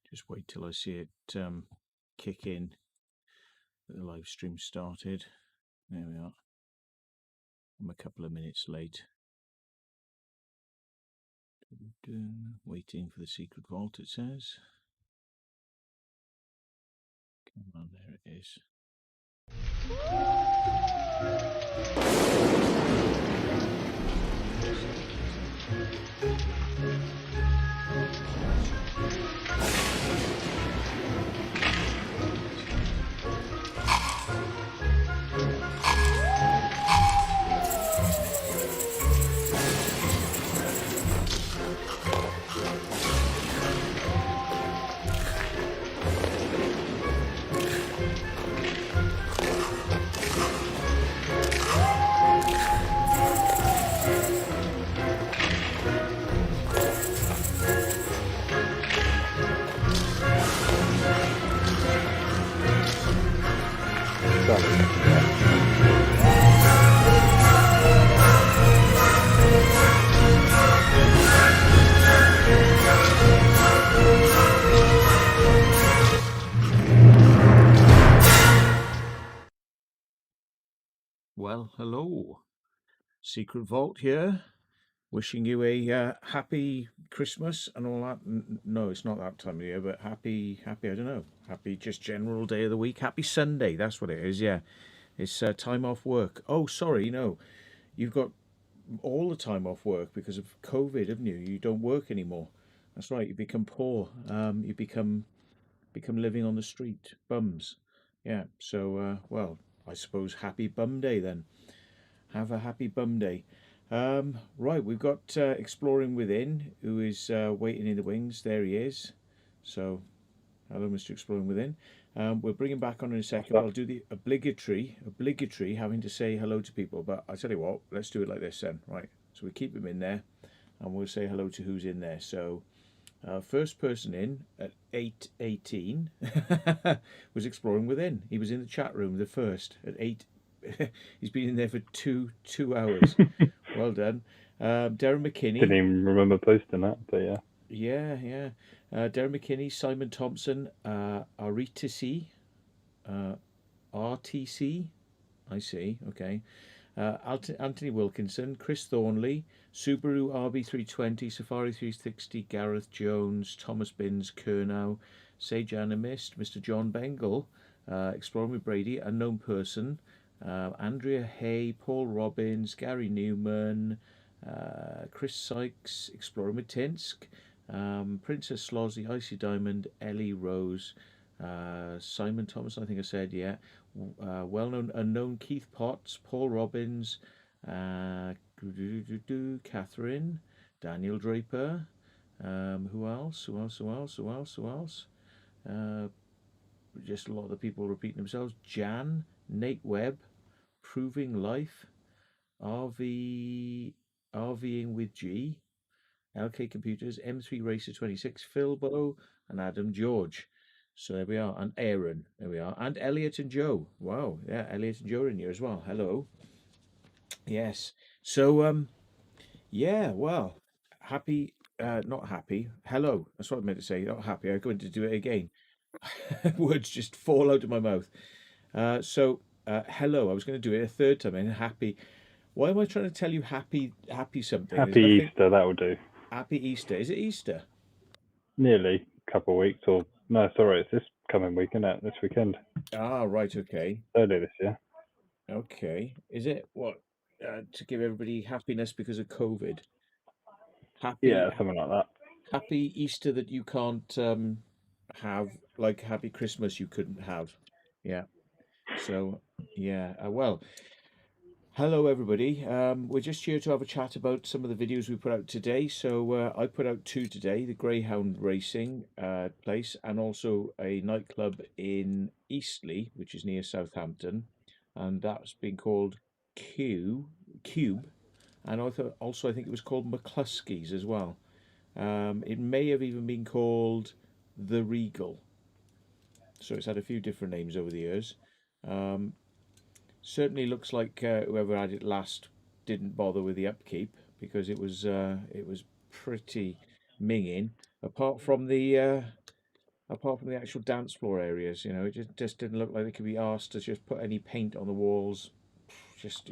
Just wait till I see it kick in. The live stream started. There we are. I'm a couple of minutes late. Waiting for the secret vault, it says. Come on, there it is. Well, hello. Secret Vault here. Wishing you a happy Christmas and all that. No, it's not that time of year, but happy, I don't know, happy just general day of the week. Happy Sunday, that's what it is, yeah. It's time off work. Oh, sorry, no. You've got all the time off work because of COVID, haven't you? You don't work anymore. That's right, you become poor. You become living on the street, bums. Yeah, so, well, I suppose happy bum day then. Have a happy bum day. Right, we've got Exploring Within, who is waiting in the wings. There he is. So, hello, Mr. Exploring Within. We'll bring him back on in a second. I'll do the obligatory having to say hello to people. But I tell you what, let's do it like this then. Right, so we keep him in there, and we'll say hello to who's in there. So, first person in at 8:18 was Exploring Within. He was in the chat room, the first at 8. He's been in there for two hours. Well done. Darren McKinney. Didn't even remember posting that, but yeah. Yeah. Darren McKinney, Simon Thompson, RTC, RTC. I see. Okay. Anthony Wilkinson, Chris Thornley, Subaru RB320, Safari 360, Gareth Jones, Thomas Binns, Kernow, Sage Animist, Mr. John Bengal, Exploring with Brady, Unknown Person, Andrea Hay, Paul Robbins, Gary Newman, Chris Sykes, Exploring with Tinsk, Princess Slozzy, Icy Diamond, Ellie Rose, Simon Thomas, I think I said, yeah. Well-known unknown Keith Potts, Paul Robbins, Catherine, Daniel Draper. Who else? Just a lot of the people repeating themselves. Jan, Nate Webb, Proving Life, RVing with G, LK Computers, M3 Racer 26, Philbo, and Adam George. So there we are, and Aaron, there we are, and Elliot and Joe. Wow, yeah, Elliot and Joe are in here as well. Hello. Yes. So, yeah, well, happy, not happy. Hello. That's what I meant to say. Not happy. I'm going to do it again. Words just fall out of my mouth. Hello. I was going to do it a third time. And happy. Why am I trying to tell you happy something? Happy Easter, that will do. Happy Easter. Is it Easter? Nearly a couple of weeks, or no, sorry, it's this coming week, isn't it? This weekend. Ah, right. Okay. Early this year. Okay. Is it what? To give everybody happiness because of COVID. Yeah, something like that. Happy Easter that you can't have, like Happy Christmas you couldn't have. Yeah. So, yeah. Well, hello everybody. We're just here to have a chat about some of the videos we put out today. So I put out 2 today: the Greyhound racing place, and also a nightclub in Eastleigh, which is near Southampton, and that's been called Cube, and I think it was called McCluskey's as well. It may have even been called the Regal. So it's had a few different names over the years. Certainly looks like whoever had it last didn't bother with the upkeep, because it was pretty minging. Apart from the apart from the actual dance floor areas. It just didn't look like they could be asked to just put any paint on the walls. Just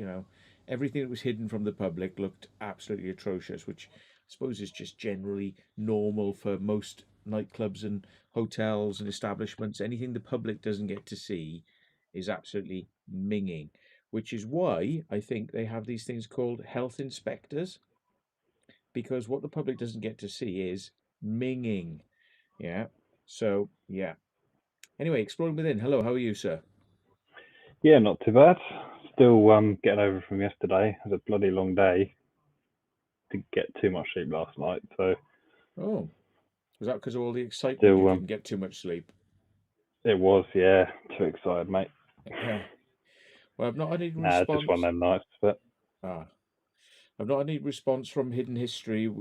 everything that was hidden from the public looked absolutely atrocious, which I suppose is just generally normal for most nightclubs and hotels and establishments. Anything the public doesn't get to see is absolutely minging, which is why I think they have these things called health inspectors, because what the public doesn't get to see is minging. Yeah. So, yeah. Anyway, exploring within. Hello, how are you, sir? Yeah, not too bad. Still getting over from yesterday. It was a bloody long day. Didn't get too much sleep last night, so Oh, was that because of all the excitement you still didn't get too much sleep? it was, yeah, too excited, mate. Yeah. Well, I've not had any Nah, just one of response. them nights. But Ah, I've not had any response from Hidden History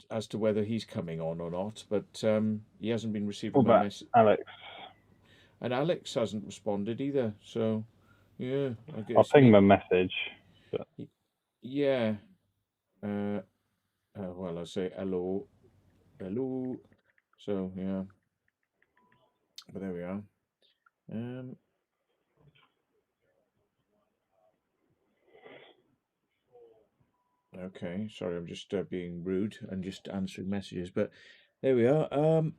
as to whether he's coming on or not, but he hasn't been receiving what my about message. Alex? And Alex hasn't responded either. So, yeah, I I'll guess ping him maybe. a message. But Yeah. Uh, well, I say hello, hello. So, yeah, but there we are. Um, okay, sorry, I'm just being rude and just answering messages, but there we are. Well,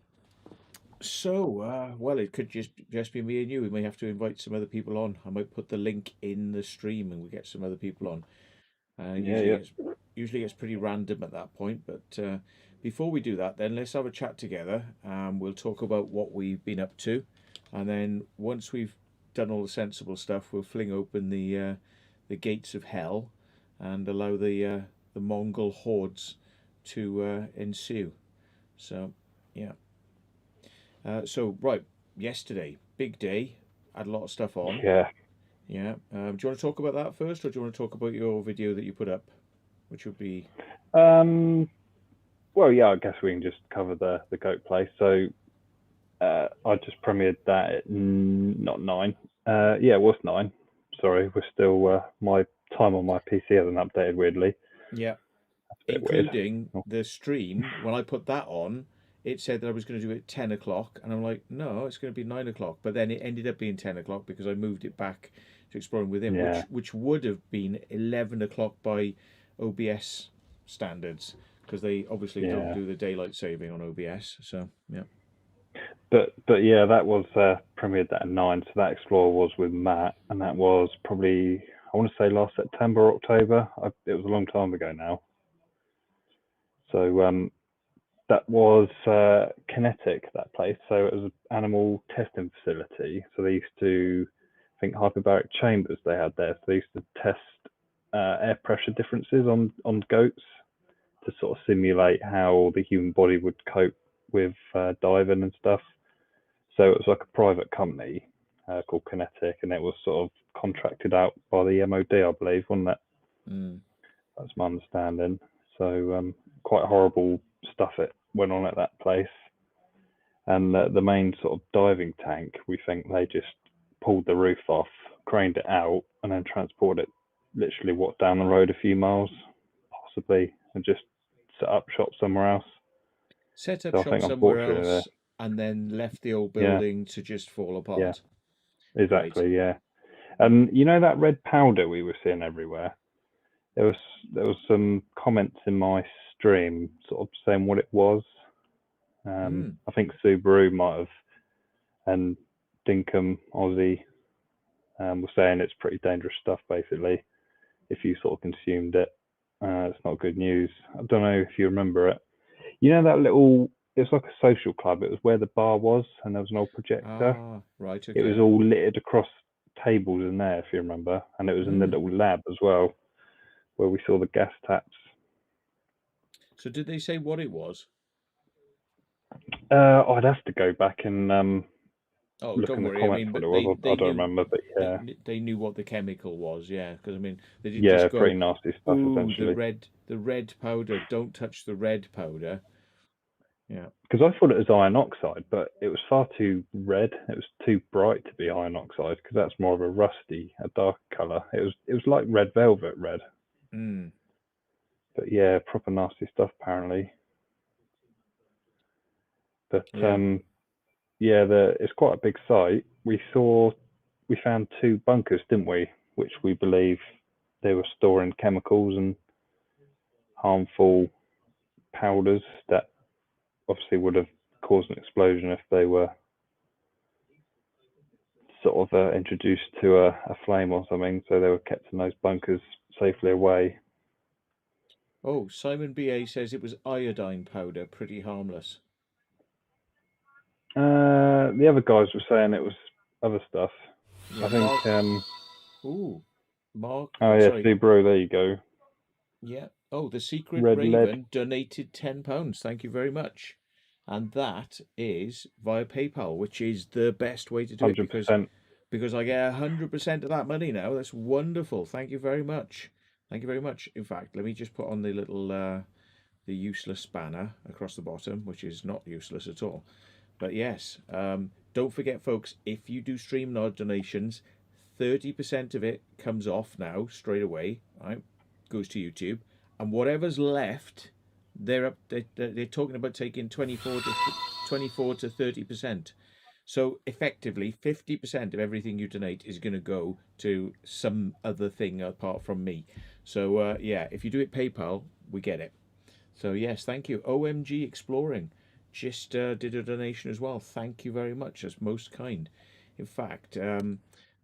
it could just be me and you. We may have to invite some other people on. I might put the link in the stream and we get some other people on. yeah, Usually yeah, gets pretty random at that point. But before we do that, then let's have a chat together. We'll talk about what we've been up to, and then once we've done all the sensible stuff, we'll fling open the gates of hell and allow the Mongol hordes to ensue. So, yeah. So right, yesterday, big day, had a lot of stuff on. yeah. Yeah. Do you want to talk about that first, or do you want to talk about your video that you put up, which would be Um, well, yeah, I guess we can just cover the goat place. So I just premiered that at not 9. Yeah, it was 9. Sorry, we're still my time on my PC hasn't updated weirdly. yeah, That's a bit weird. including Oh, the stream. When I put that on, it said that I was going to do it at 10 o'clock, and I'm like, no, it's going to be 9 o'clock. But then it ended up being 10 o'clock because I moved it back to Exploring Within, yeah, which would have been 11 o'clock by OBS standards, because they obviously don't yeah. do the daylight saving on OBS. So yeah. But yeah, that was premiered that at 9. So that Explorer was with Matt, and that was probably I want to say last September or October. It was a long time ago now. So that was Kinetic, that place. So it was an animal testing facility. So they used to, I think, hyperbaric chambers they had there. So they used to test air pressure differences on goats to sort of simulate how the human body would cope with diving and stuff. So it was like a private company called Kinetic, and it was sort of contracted out by the MOD, I believe, wasn't it? Mm. That's my understanding. So quite horrible stuff it went on at that place. And the main sort of diving tank, we think they just pulled the roof off, craned it out, and then transported it literally down the road a few miles, possibly, and just set up shop somewhere else. Set up So I shop think somewhere unfortunately, else and then left the old yeah, building to just fall yeah, apart. Right. exactly, yeah. And you know that red powder we were seeing everywhere? There was there was some comments in my stream sort of saying what it was. Mm. I think Subaru might have, and Dinkum Aussie was saying it's pretty dangerous stuff. Basically, if you sort of consumed it, it's not good news. I don't know if you remember it. You know that little? It's like a social club. It was where the bar was, and there was an old projector. Ah, right, It was okay. all littered across tables in there, if you remember, and it was in the Mm. little lab as well, where we saw the gas taps. So did they say what it was? I'd have to go back and Oh, look don't in the worry. I comments mean, what it but was. I they don't knew remember, but yeah, they knew what the chemical was, yeah. Because I mean, they didn't yeah, just pretty go, nasty stuff "Ooh, essentially. the red powder. Don't touch the red powder." Yeah. Because I thought it was iron oxide, but it was far too red. It was too bright to be iron oxide because that's more of a rusty, a dark color. It was like red velvet red, Mm. but yeah, proper nasty stuff apparently. But Yeah. yeah, it's quite a big site. We found two bunkers, didn't we? Which we believe they were storing chemicals and harmful powders that obviously would have caused an explosion if they were sort of introduced to a flame or something. So they were kept in those bunkers safely away. Oh, Simon BA says it was iodine powder, pretty harmless. The other guys were saying it was other stuff. Yeah, I think. Mark. Ooh, Mark. Oh yeah, Sorry. Subaru. There you go. Yeah. Oh, the Secret Red lead. Raven donated £10. Thank you very much. And that is via PayPal, which is the best way to do it 100%. because I get 100% of that money now. That's wonderful. Thank you very much. Thank you very much. In fact, let me just put on the little the useless banner across the bottom, which is not useless at all. But yes, don't forget, folks, if you do StreamYard donations, 30% of it comes off now straight away, right? Goes to YouTube, and whatever's left, they're talking about taking 24 to 30%. So effectively, 50% of everything you donate is going to go to some other thing apart from me. So yeah, if you do it PayPal, we get it. So yes, thank you. OMG Exploring just did a donation as well. Thank you very much. That's most kind. In fact,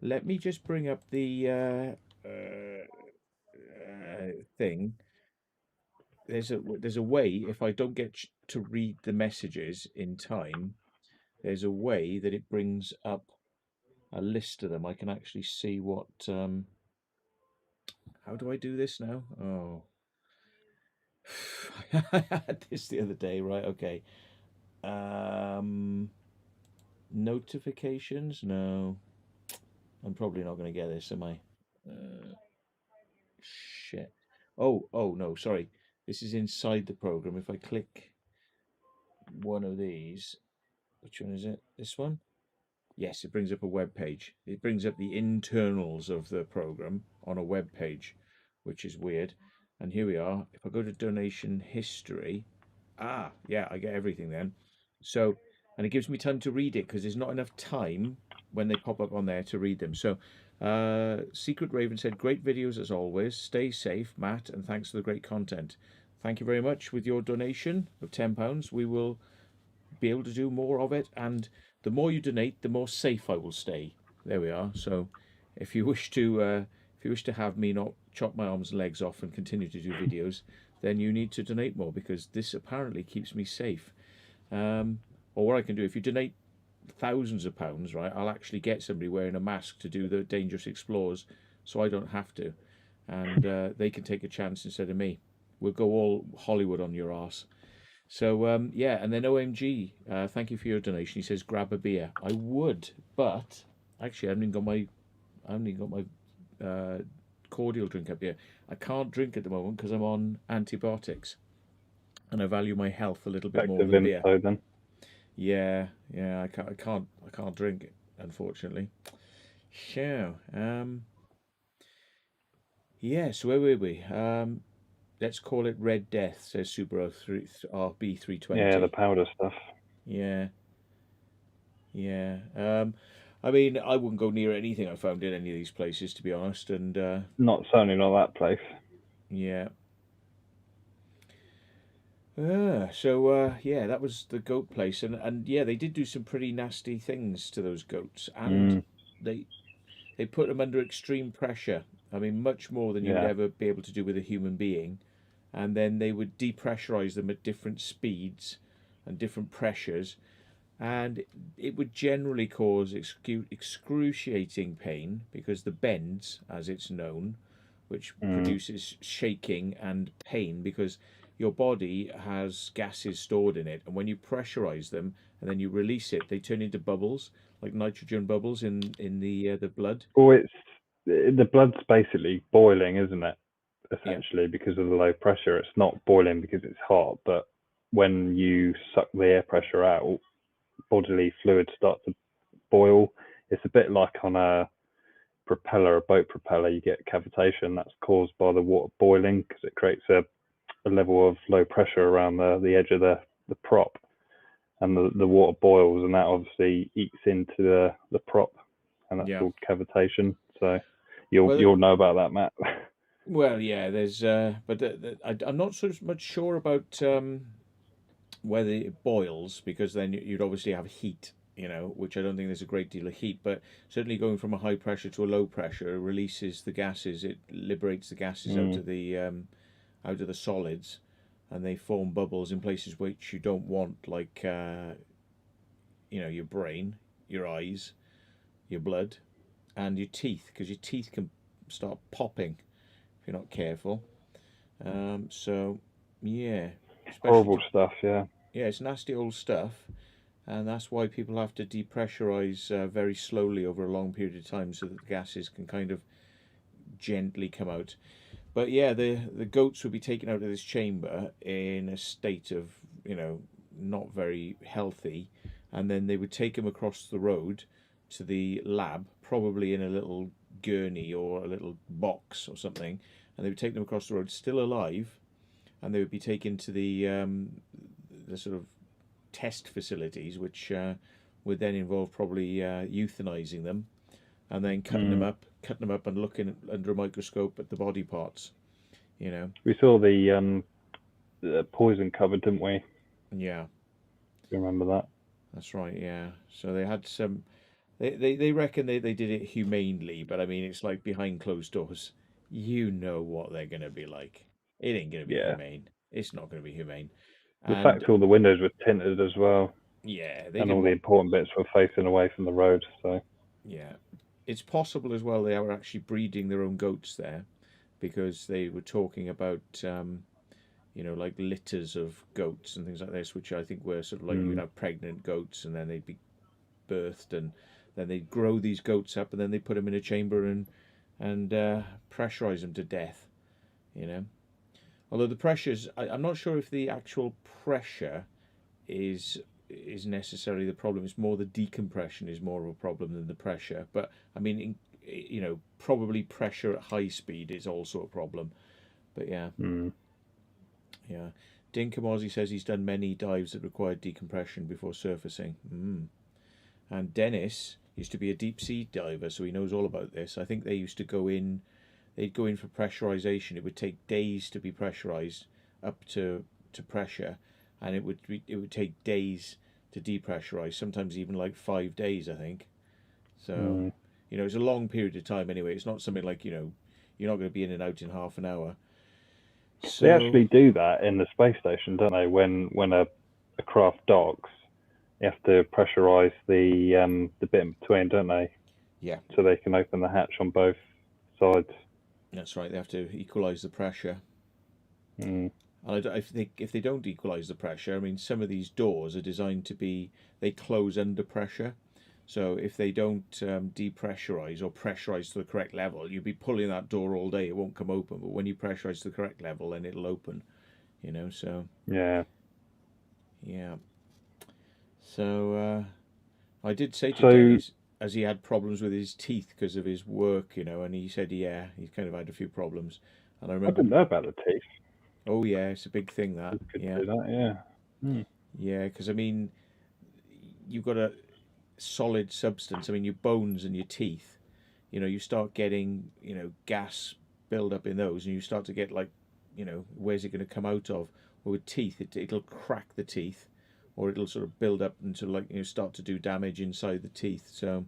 let me just bring up the thing. There's a way, if I don't get to read the messages in time, there's a way that it brings up a list of them. I can actually see what. How do I do this now? Oh, I had this the other day. Right. Okay. Notifications? No, I'm probably not going to get this, am I? Uh, shit. Oh no, sorry. This is inside the program. If I click one of these, which one is it? This one? Yes, it brings up a web page. It brings up the internals of the program on a web page, which is weird. And here we are. If I go to donation history, yeah, I get everything then. So, and it gives me time to read it because there's not enough time when they pop up on there to read them. So, Secret Raven said, great videos as always. Stay safe, Matt, and thanks for the great content. Thank you very much. With your donation of £10, we will be able to do more of it. And the more you donate, the more safe I will stay. There we are. So, if you wish to have me not chop my arms and legs off and continue to do videos, then you need to donate more because this apparently keeps me safe. Or what I can do, if you donate thousands of pounds, right, I'll actually get somebody wearing a mask to do the dangerous explores, so I don't have to, and they can take a chance instead of me. We'll go all Hollywood on your ass. So yeah, and then OMG, thank you for your donation. He says grab a beer. I would, but actually I haven't even got my cordial drink up here. I can't drink at the moment because I'm on antibiotics, and I value my health a little bit Back more to than beer. Vimto then. Yeah, yeah, I can't drink it, unfortunately. So, yeah, so where were we? Let's call it Red Death, says Subaru RB Yeah, the 320. powder stuff. Yeah, yeah. I mean, I wouldn't go near anything I found in any of these places, to be honest. And Certainly not that place. yeah. So yeah, that was the goat place, and yeah, they did do some pretty nasty things to those goats, and Mm, they they put them under extreme pressure. I mean, much more than you would yeah. ever be able to do with a human being. And then they would depressurize them at different speeds and different pressures, and it would generally cause excruciating pain because the bends, as it's known, which Mm. produces shaking and pain because your body has gases stored in it, and when you pressurize them and then you release it, they turn into bubbles, like nitrogen bubbles in the blood. Well, the blood's basically boiling, isn't it? Yeah, Essentially, because of the low pressure, it's not boiling because it's hot, but when you suck the air pressure out, bodily fluids start to boil. It's a bit like on a boat propeller, you get cavitation that's caused by the water boiling because it creates a level of low pressure around the edge of the prop. and the water boils, and that obviously eats into the prop, and that's Yeah. called cavitation. So Well, you'll know about that, Matt. well, yeah. There's, but I'm not so much sure about whether it boils, because then you'd obviously have heat, which I don't think there's a great deal of heat. But certainly going from a high pressure to a low pressure, it releases the gases. It liberates the gases Mm, out of the solids, and they form bubbles in places which you don't want, like your brain, your eyes, your blood, and your teeth, because your teeth can start popping if you're not careful. So yeah, especially horrible to, stuff. Yeah. yeah, it's nasty old stuff, and that's why people have to depressurize very slowly over a long period of time so that the gases can kind of gently come out. But yeah, the goats would be taken out of this chamber in a state of not very healthy, and then they would take them across the road to the lab, probably in a little gurney or a little box or something, and they would take them across the road still alive, and they would be taken to the sort of test facilities, which would then involve probably euthanizing them, and then Mm. cutting them up and looking under a microscope at the body parts. You know, We saw the poison cover, didn't we? yeah, You remember that? that's right. Yeah, so they had some. They reckon they did it humanely, but I mean, it's like behind closed doors. You know what they're going to be like. It ain't going to be Yeah. humane. It's not going to be humane. The And fact all the windows were tinted as well, yeah, they and didn't all the want. important bits were facing away from the road. So. Yeah, it's possible as well they were actually breeding their own goats there, because they were talking about like litters of goats and things like this, which I think were sort of like you'd Mm. have pregnant goats and then they'd be birthed, and then they'd grow these goats up, and then they put them in a chamber and pressurize them to death. You know, although the pressures, I'm not sure if the actual pressure is is necessarily the problem. It's more the decompression is more of a problem than the pressure. But I mean, probably pressure at high speed is also a problem. But yeah, Mm. yeah. Dinkum Ozzy says he's done many dives that required decompression before surfacing. And Dennis used to be a deep sea diver, so he knows all about this. I think they used to go in, they'd go in for pressurization. It would take days to be pressurized up to pressure, and it would take days to depressurize. Sometimes even like 5 days, I think. So, Mm. it's a long period of time anyway. It's not something like you're not going to be in and out in half an hour. They So actually do that in the space station, don't they? When a craft docks, you have to pressurize the bit in between, don't they? yeah, So they can open the hatch on both sides. that's right. They have to equalize the pressure. Mm. And if they don't equalize the pressure, I mean, some of these doors are designed to be they close under pressure. So if they don't depressurize or pressurize to the correct level, you'll be pulling that door all day. It won't come open. But when you pressurize to the correct level, then it'll open. So Yeah. yeah. So I did say to So Dennis, as he had problems with his teeth because of his work, and he said, yeah, he's kind of had a few problems. And I I remember, didn't know about the teeth. oh yeah, it's a big thing that, It's good yeah, to do that. Yeah. Mm. yeah, because I mean, you've got a solid substance. I mean, your bones and your teeth, you start getting, gas build up in those, and you start to get like, where's it going to come out of? Well, with teeth, it'll crack the teeth, or it'll sort of build up until like start to do damage inside the teeth. So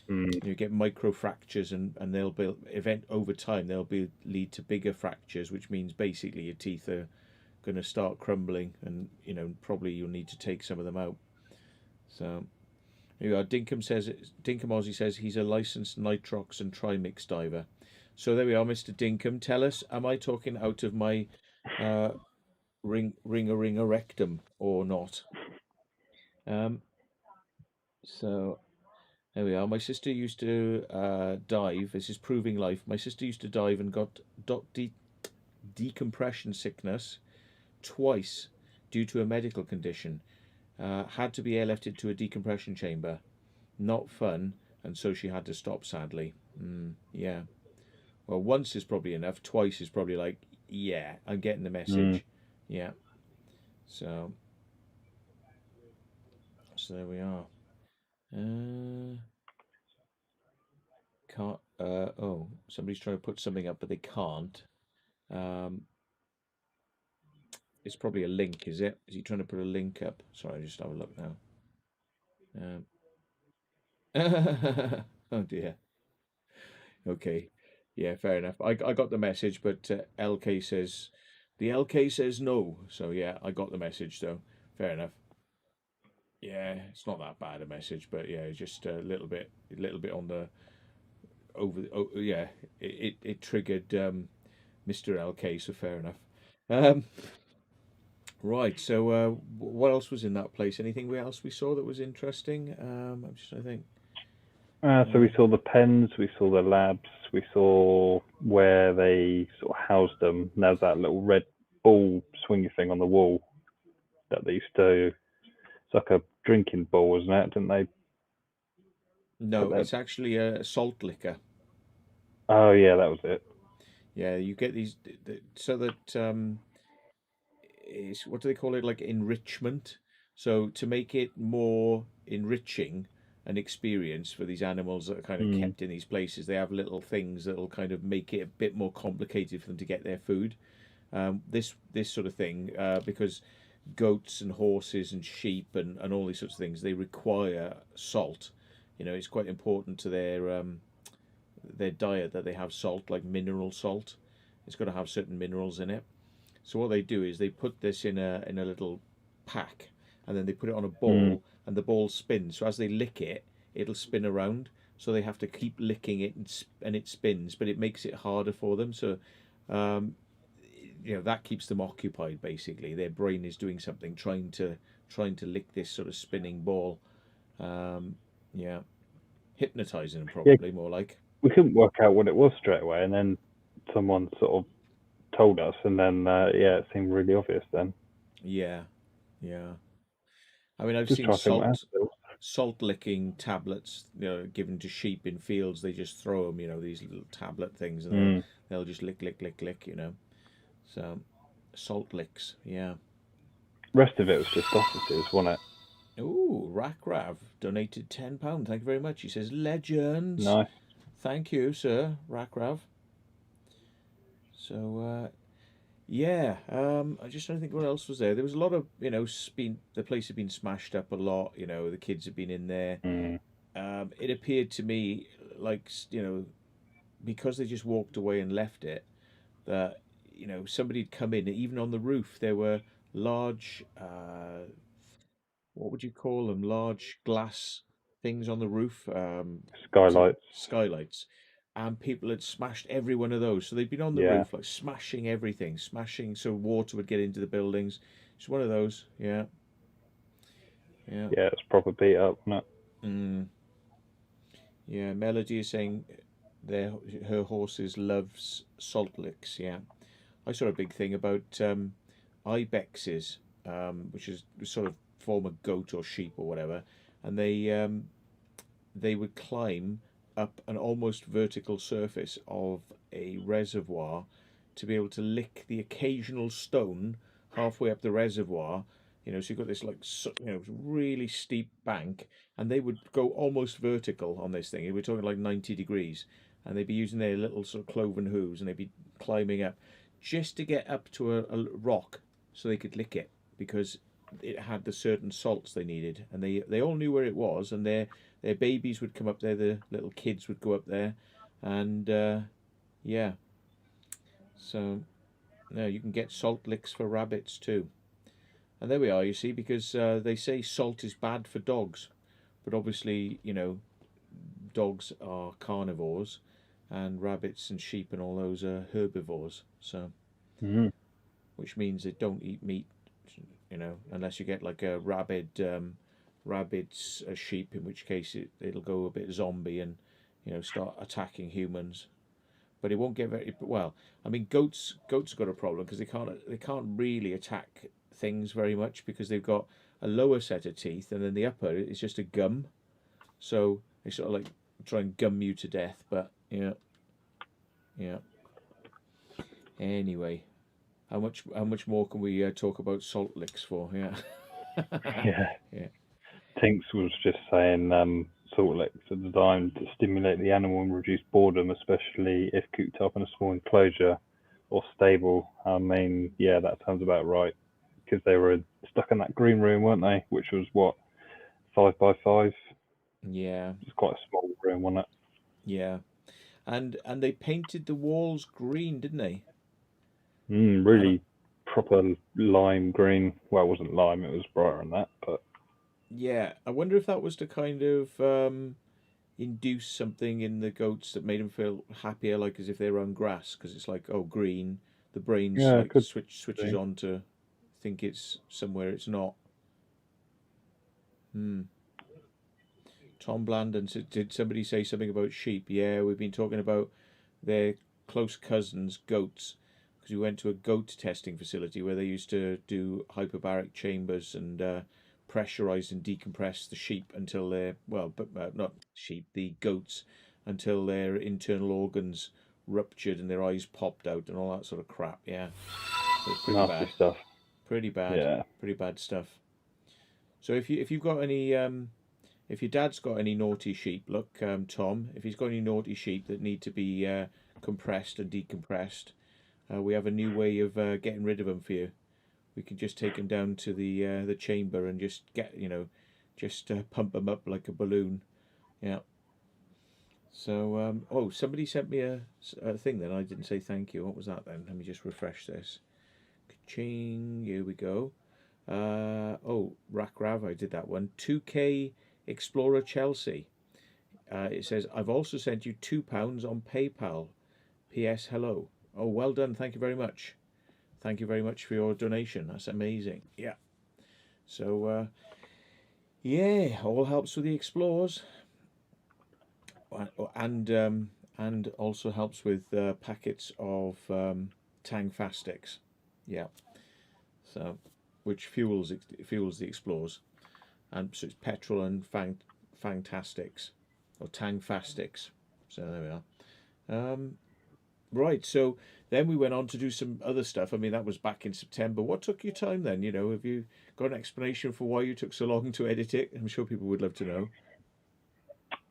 Mm. you get micro fractures, and they'll be event over time. They'll be lead to bigger fractures, which means basically your teeth are going to start crumbling, and probably you'll need to take some of them out. So here we are. Dinkum Aussie says he's a licensed nitrox and trimix diver. So there we are, Mr. Dinkum. Tell us, am I talking out of my uh, ring a rectum or not? Um, so there we are. My sister used to dive. This is proving life. My sister used to dive and got decompression sickness twice due to a medical condition. Had to be airlifted to a decompression chamber. Not fun, and so she had to stop, sadly. Yeah. Well, once is probably enough. Twice is probably like, yeah, I'm getting the Mm. message. Yeah. So, So there we are. Can't. Oh, somebody's trying to put something up, but they can't. Um, it's probably a link, is it? Is he trying to put a link up? Sorry, just have a look now. Oh dear. Okay. Yeah, fair enough. I got the message, but LK says the LK says no. So yeah, I got the message. So fair enough. Yeah, it's not that bad a message, but yeah, it's just a little bit on the over. Oh, yeah, it triggered Mr. LK. So fair enough. Um, right. So what else was in that place? Anything else we saw that was interesting? I'm just trying to think. So we saw the pens, we saw the labs, we saw where they sort of housed them. And there's that little red ball swingy thing on the wall that they used to. It's like a drinking ball, wasn't it? Didn't they put No, that? it's actually a salt liquor. Oh yeah, that was it. Yeah, you get these so that is what do they call it? Like enrichment. So to make it more enriching an experience for these animals that are kind of Mm. kept in these places, they have little things that will kind of make it a bit more complicated for them to get their food. This sort of thing, because goats and horses and sheep and all these sorts of things, they require salt. You know, it's quite important to their diet that they have salt, like mineral salt. It's got to have certain minerals in it. So what they do is they put this in a little pack, and then they put it on a Mm. ball, and the ball spins. So as they lick it, it'll spin around. So they have to keep licking it, and it spins, but it makes it harder for them. So, um, that keeps them occupied. Basically, their brain is doing something, trying to lick this sort of spinning ball. Um, yeah, hypnotizing them Yeah, probably more like. we couldn't work out what it was straight away, and then someone sort of told us, and then yeah, it seemed really obvious then. Yeah, yeah. I mean, I've Just seen trying to think what else it was. salt licking tablets, given to sheep in fields. They just throw them, these little tablet things, and they'll Mm. they'll just lick, lick, lick, lick. So salt licks, yeah. Rest of it was just sausages, wasn't it? Ooh, Rackrav donated £10. Thank you very much. He says legends. Nice. Thank you, sir, Rackrav. So yeah, I just don't think what else was there. There was a lot of the place had been smashed up a lot. The kids had been in there. Mm. It appeared to me like because they just walked away and left it, that somebody'd come in. Even on the roof there were large, what would you call them, large glass things on the roof, Skylights. skylights, and people had smashed every one of those. So they'd been on the Yeah. roof, like smashing everything, smashing so water would get into the buildings. It's one of those. Yeah, yeah. Yeah, it's proper beat up, wasn't Mm. Yeah, Melody is saying their her horses loves salt licks. Yeah, I saw a big thing about ibexes, which is sort of form a goat or sheep or whatever, and they would climb up an almost vertical surface of a reservoir to be able to lick the occasional stone halfway up the reservoir. So you've got this like really steep bank, and they would go almost vertical on this thing. We're talking like 90 degrees, and they'd be using their little sort of cloven hooves, and they'd be climbing up just to get up to a rock so they could lick it because it had the certain salts they needed, and they all knew where it was, and their babies would come up there, the little kids would go up there, and yeah, so now you can get salt licks for rabbits too. And there we are, you see, because they say salt is bad for dogs, but obviously, dogs are carnivores, and rabbits and sheep and all those are herbivores. So, it? Mm. which means they don't eat meat, unless you get like a rabid sheep, in which case it'll go a bit zombie and start attacking humans. But it won't get very well. I mean, goats got a problem because they can't really attack things very much because they've got a lower set of teeth, and then the upper is just a gum. So they sort of like try and gum you to death. But yeah, yeah. Anyway, how much more can we talk about salt licks for? Yeah. Yeah. Yeah. Tinks was just saying salt licks are designed to stimulate the animal and reduce boredom, especially if cooped up in a small enclosure or stable. I mean, yeah, that sounds about right because they were stuck in that green room, weren't they? Which was what, 5 by 5? Yeah, It's quite a small room, wasn't it? yeah. And they painted the walls green, didn't they? And Really proper lime green. Well, it wasn't lime; it was brighter than that. But yeah, I wonder if that was to kind of induce something in the goats that made them feel happier, like as if they were on grass, because it's like, oh, green. The brain's yeah, it like could switches be. on to think it's somewhere it's not. Hmm. Tom Blandon said, did somebody say something about sheep? Yeah, we've been talking about their close cousins, goats, because we went to a goat testing facility where they used to do hyperbaric chambers and pressurize and decompress the sheep until they're, well, but not sheep, the goats, until their internal organs ruptured and their eyes popped out and all that sort of crap. Yeah, so pretty Nasty bad, stuff. pretty bad, Yeah. pretty bad stuff. So if you've got any if your dad's got any naughty sheep, look, Tom, if he's got any naughty sheep that need to be compressed and decompressed, we have a new way of getting rid of them for you. We can just take them down to the chamber and just just pump them up like a balloon. Yeah. So, oh, somebody sent me a thing then. I didn't say thank you. What was that then? Let me just refresh this. Ching. Here we go. Oh, Rack Rav, I did that one. 2K Explorer Chelsea. It says, I've also sent you £2 on PayPal. P.S. Hello. Oh, well done. Thank you very much. Thank you very much for your donation. That's amazing. Yeah. So, yeah, all helps with the explores, and also helps with packets of Tang Fastics. Yeah. So, which fuels the explores, and so it's petrol and Fangtastics or Tang Fastics. So there we are. Right, so then we went on to do some other stuff. I mean, that was back in September. What took your time then? Have you got an explanation for why you took so long to edit it? I'm sure people would love to know.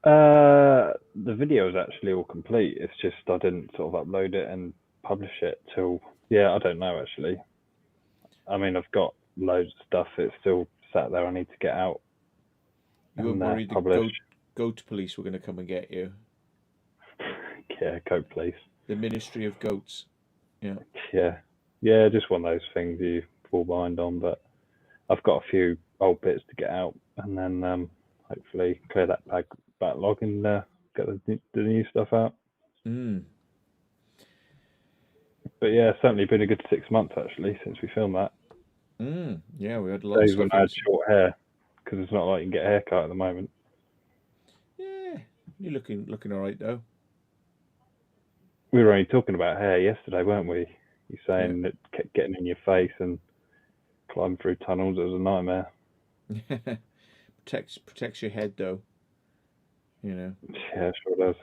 The video is actually all complete. It's just I didn't sort of upload it and publish it till, yeah, I don't know actually. I mean, I've got loads of stuff. It's still sat there. I need to get out You weren't and worried the publish. goat police were going to come and get you? Yeah, cope, please. The Ministry of Goats. Yeah. Yeah, yeah, just one of those things you fall behind on. But I've got a few old bits to get out, and then hopefully clear that backlog and get the new stuff out. Mm. But yeah, it's certainly been a good 6 months actually since we filmed that. Mm. Yeah, we had a lot of Days when stuff I in. had short hair because it's not like you can get a haircut at the moment. Yeah, you're looking all right though. We were only talking about hair yesterday, weren't we? You Yeah. saying it kept getting in your face and climbing through tunnels. It was a nightmare. protects your head though. You know. Yeah, sure does.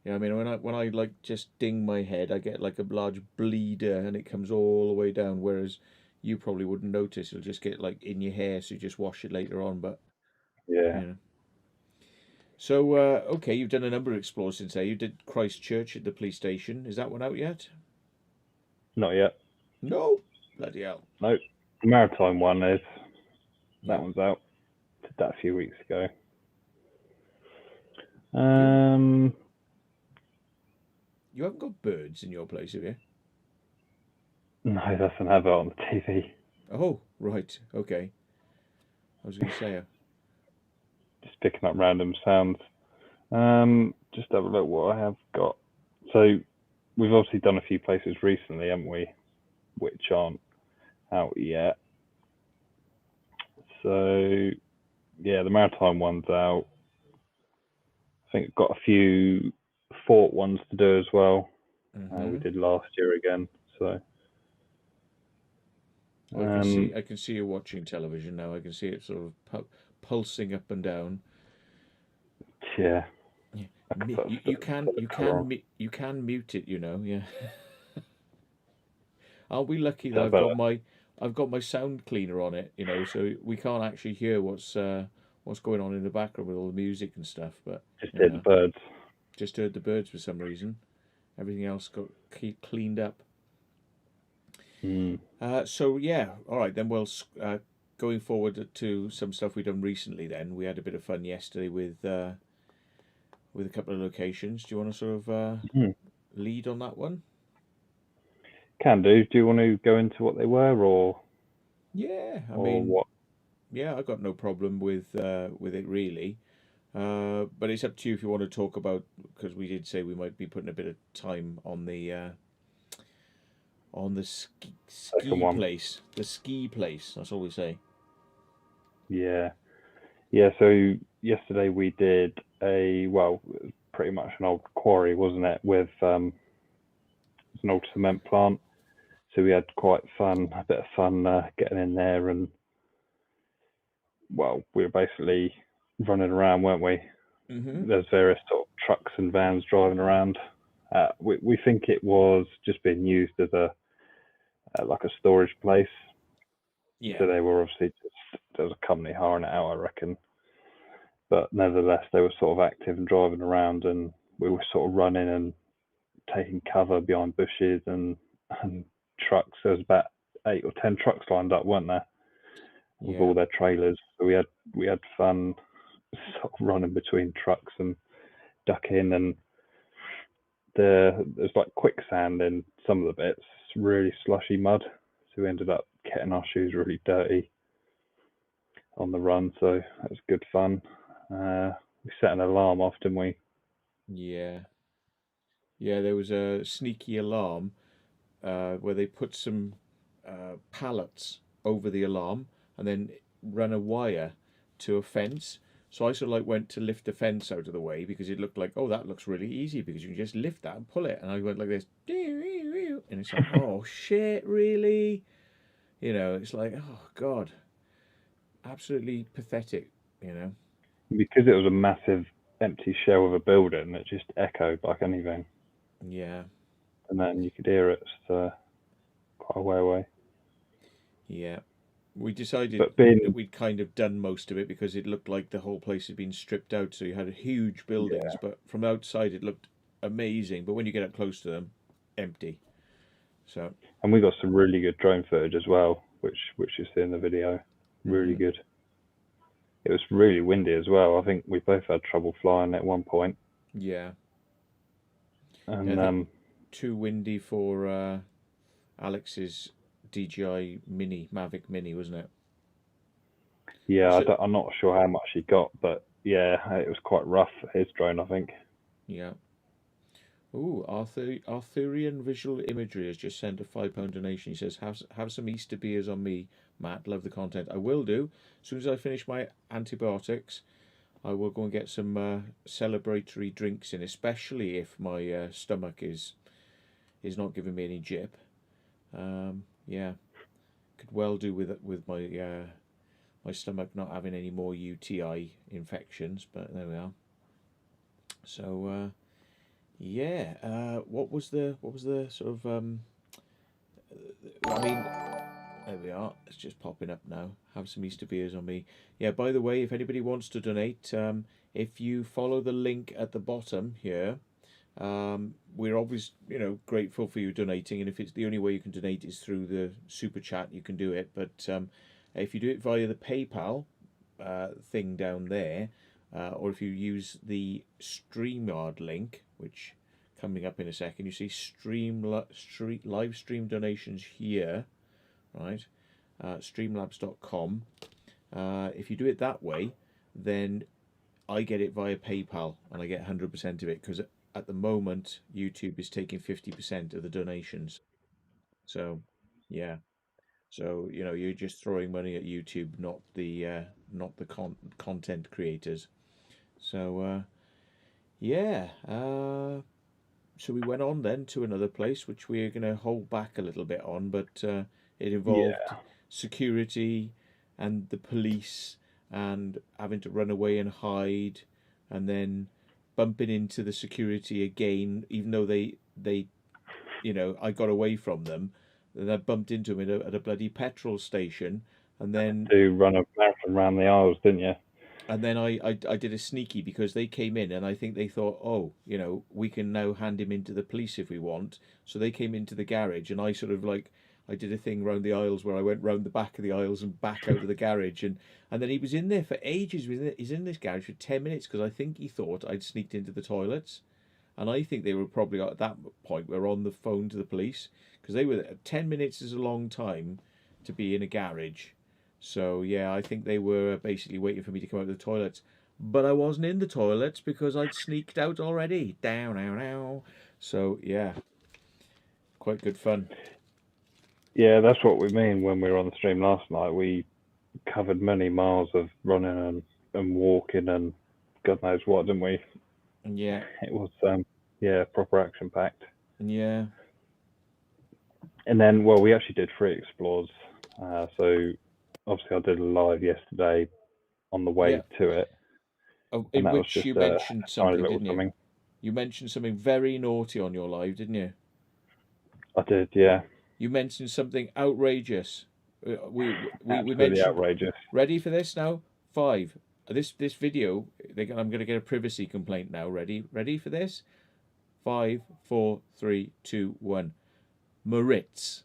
Yeah, I mean when I like just ding my head, I get like a large bleeder and it comes all the way down. Whereas you probably wouldn't notice; it'll just get like in your hair, so you just wash it later on. But Yeah, you know. So okay, you've done a number of explores since there. You did Christchurch at the police station. Is that one out yet? not yet. No, bloody hell. No, the maritime one is. That Yeah, one's out. Did that a few weeks ago. you haven't Um, you haven't got birds in your place, have you? no, it doesn't have it on the TV. Oh, right, okay. I was going to say, Just picking up random sounds. Just have a look what I have got. So we've obviously done a few places recently, haven't we? Which aren't out yet. So yeah, the maritime one's out. I think I've got a few fort ones to do as well. We mm-hmm. did last year again. So Oh, um, I can see you watching television now. I can see it sort of pulsing up and down. yeah, Yeah, I could put, put the colour on. you can mute it. Yeah. Aren't we lucky Is that that I've got better? I've got my sound cleaner on it, so we can't actually hear what's going on in the background with all the music and stuff. But Just you hear the know, birds. just heard the birds for some reason. Everything else got cleaned up. Mm. So yeah, all right then. Well, going forward to some stuff we've done recently. Then we had a bit of fun yesterday with a couple of locations. Do you want to sort of Mm. lead on that one? Can do. Do you want to go into what they were, Yeah, I or mean, what? yeah, I got no problem with it really. But it's up to you if you want to talk about, because we did say we might be putting a bit of time on the Second one. the ski place. That's all we say. Yeah. Yeah. So yesterday we did pretty much an old quarry, wasn't it? With it's an old cement plant. So we had a bit of fun getting in there, and we were basically running around, weren't we? Mm-hmm. There's various sort of trucks and vans driving around. We think it was just being used as like a storage place. Yeah. So they were obviously there was a company hiring it out, I reckon. But nevertheless, they were sort of active and driving around, and we were sort of running and taking cover behind bushes and trucks. There was about 8 or 10 trucks lined up, weren't there, with Yeah. all their trailers. So we had fun sort of running between trucks and ducking, and there's like quicksand in some of the bits, really slushy mud. So we ended up getting our shoes really dirty on the run. So that was good fun. We set an alarm off, didn't we? Yeah. Yeah. There was a sneaky alarm where they put some pallets over the alarm and then run a wire to a fence. So I sort of like went to lift the fence out of the way because it looked like, oh, that looks really easy because you can just lift that and pull it. And I went like this, and it's like, oh shit, really? It's like, oh God, absolutely pathetic, you know? Because it was a massive empty shell of a building that just echoed like anything, Yeah, and then you could hear it quite a way away. yeah. We decided But that being we'd kind of done most of it because it looked like the whole place had been stripped out. So you had huge buildings, Yeah, but from outside it looked amazing. But when you get up close to them, empty. So, and we got some really good drone footage as well, which you see in the video. Really hmm, good. It was really windy as well. I think we both had trouble flying at one point, yeah. Yeah, I and think too windy for Alex's DJI Mini, Mavic Mini, wasn't it? yeah, So, I'm not sure how much he got, but yeah, it was quite rough for his drone, I think. yeah. Ooh, Arthurian Visual Imagery has just sent a £5 donation. He says, have some Easter beers on me, Matt. Love the content. I will do. As soon as I finish my antibiotics, I will go and get some celebratory drinks in, especially if my stomach is not giving me any jip. Yeah, could well do with my stomach not having any more UTI infections, but there we are. So yeah, what was the sort of I mean, there we are. It's just popping up now. Have some Easter beers on me. Yeah. By the way, if anybody wants to donate, if you follow the link at the bottom here, we're always, grateful for you donating. And if it's the only way you can donate is through the super chat, you can do it. But if you do it via the PayPal thing down there, or if you use the StreamYard link, which coming up in a second, you see live stream donations here, right? Streamlabs.com. If you do it that way, then I get it via PayPal and I get 100% of it because at the moment YouTube is taking 50% of the donations. So, yeah. So, you're just throwing money at YouTube, not the content creators. So, yeah. So we went on then to another place, which we're going to hold back a little bit on, but it involved Yeah, security and the police and having to run away and hide, and then bumping into the security again, even though they I got away from them. and I bumped into him at a bloody petrol station, and then To run a marathon around the aisles, didn't you? I did a sneaky because they came in and I think they thought, oh, we can now hand him into the police if we want. So they came into the garage and I sort of like I did a thing round the aisles where I went round the back of the aisles and back out of the garage and then he was in there for ages. He's in this garage for 10 minutes because I think he thought I'd sneaked into the toilets. And I think they were probably at that point were on the phone to the police because they were 10 minutes is a long time to be in a garage. So yeah, I think they were basically waiting for me to come out of the toilets, but I wasn't in the toilets because I'd sneaked out already. Down, down, down. So yeah, quite good fun. Yeah, that's what we mean when we were on the stream last night. We covered many miles of running and walking and God knows what, didn't we? And yeah, It was yeah, proper action packed. yeah, And then, well, we actually did 3 explores. So obviously, I did a live yesterday on the yeah. way to it, Oh, and in that was which just you a mentioned tiny something, little didn't you? something. You mentioned something very naughty on your live, didn't you? I did, yeah, You mentioned something outrageous. We absolutely mentioned. outrageous. Ready for this now? Five. This video. I'm going to get a privacy complaint now. Ready for this? Five, four, three, two, one. Maritz.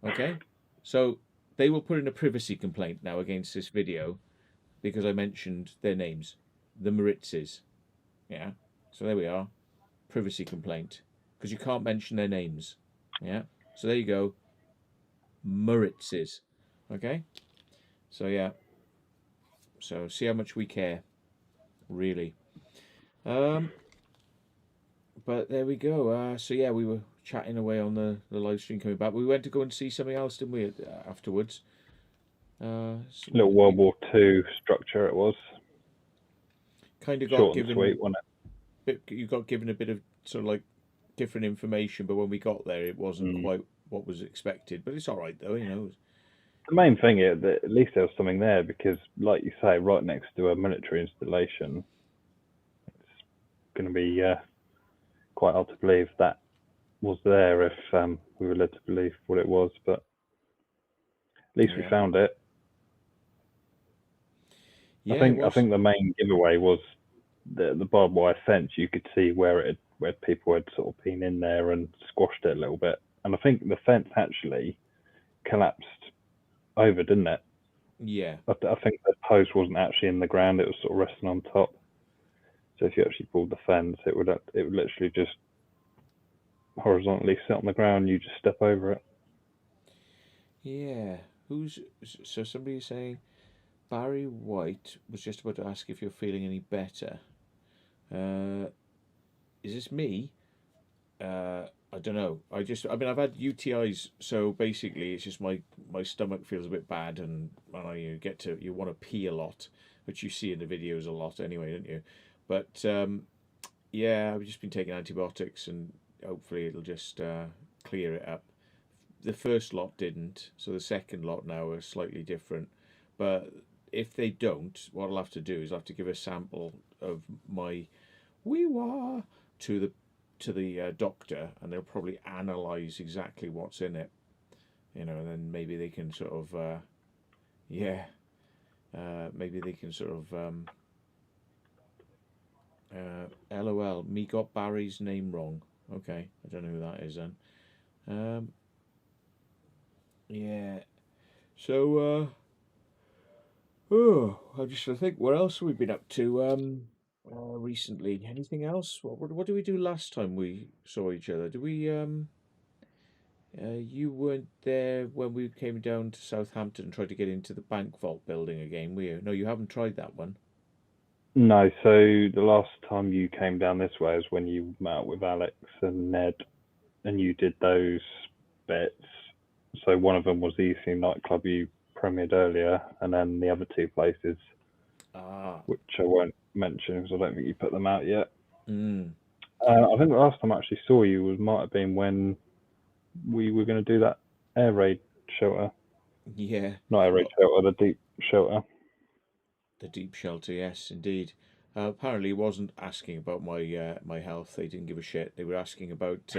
Okay. So they will put in a privacy complaint now against this video because I mentioned their names, the Maritzes. Yeah. So there we are. Privacy complaint because you can't mention their names. Yeah. So there you go. Maritzes. Okay. So yeah. So see how much we care, really. Um, but there we go. So yeah, we were chatting away on the live stream coming back. We went to go and see something else, didn't we? Afterwards, so Little World War Two structure it was. kind of got Short and given sweet, wasn't you got given a bit of sort of like different information, but when we got there, it it? wasn't quite what was expected. But it's all right though. The main thing is that at least there was something there because, like you say, right next to a military installation, it's going to be quite hard to believe that was there if we were led to believe what it was. But at least we Yeah, found it. I yeah, it think I was. think the main giveaway was the barbed wire fence. You could see where people had sort of been in there and squashed it a little bit. And I think the fence actually collapsed over, didn't it? Yeah, I think the post wasn't actually in the ground; it was sort of resting on top. So if you actually pulled the fence, it would literally just horizontally sit on the ground. You just step over it. yeah. Who's so somebody's saying Barry White was just about to ask if you're feeling any better. Uh, is this me? I don't know. I mean, I've had UTIs, so basically, it's just my stomach feels a bit bad, and when you want to pee a lot, which you see in the videos a lot anyway, don't you? But yeah, I've just been taking antibiotics, and hopefully it'll just clear it up. The first lot didn't, so the second lot now are slightly different. But if they don't, what I'll have to do is I'll have to give a sample of my wee wah to the doctor, and they'll probably analyze exactly what's in it, and then maybe they can sort of yeah, maybe they can sort of LOL. Me got Barry's name wrong. Okay, I don't know who that is then. Um, yeah. So oh, I just trying to think. What else have we been up to recently? Anything else? What did we do last time we saw each other? Did we you weren't there when we came down to Southampton and tried to get into the bank vault building again, were you? No, you haven't tried that one. No, so the last time you came down this way is when you met up with Alex and Ned, and you did those bits. So one of them was the EC nightclub you premiered earlier, and then the other 2 places, Ah, which I won't mention because I don't think you put them out yet. mm, I think the last time I actually saw you might have been when we were going to do that air raid shelter. yeah. Not air raid Oh, shelter, the deep shelter. the deep shelter, yes, indeed. Apparently, it wasn't asking about my health. They didn't give a shit. They were asking about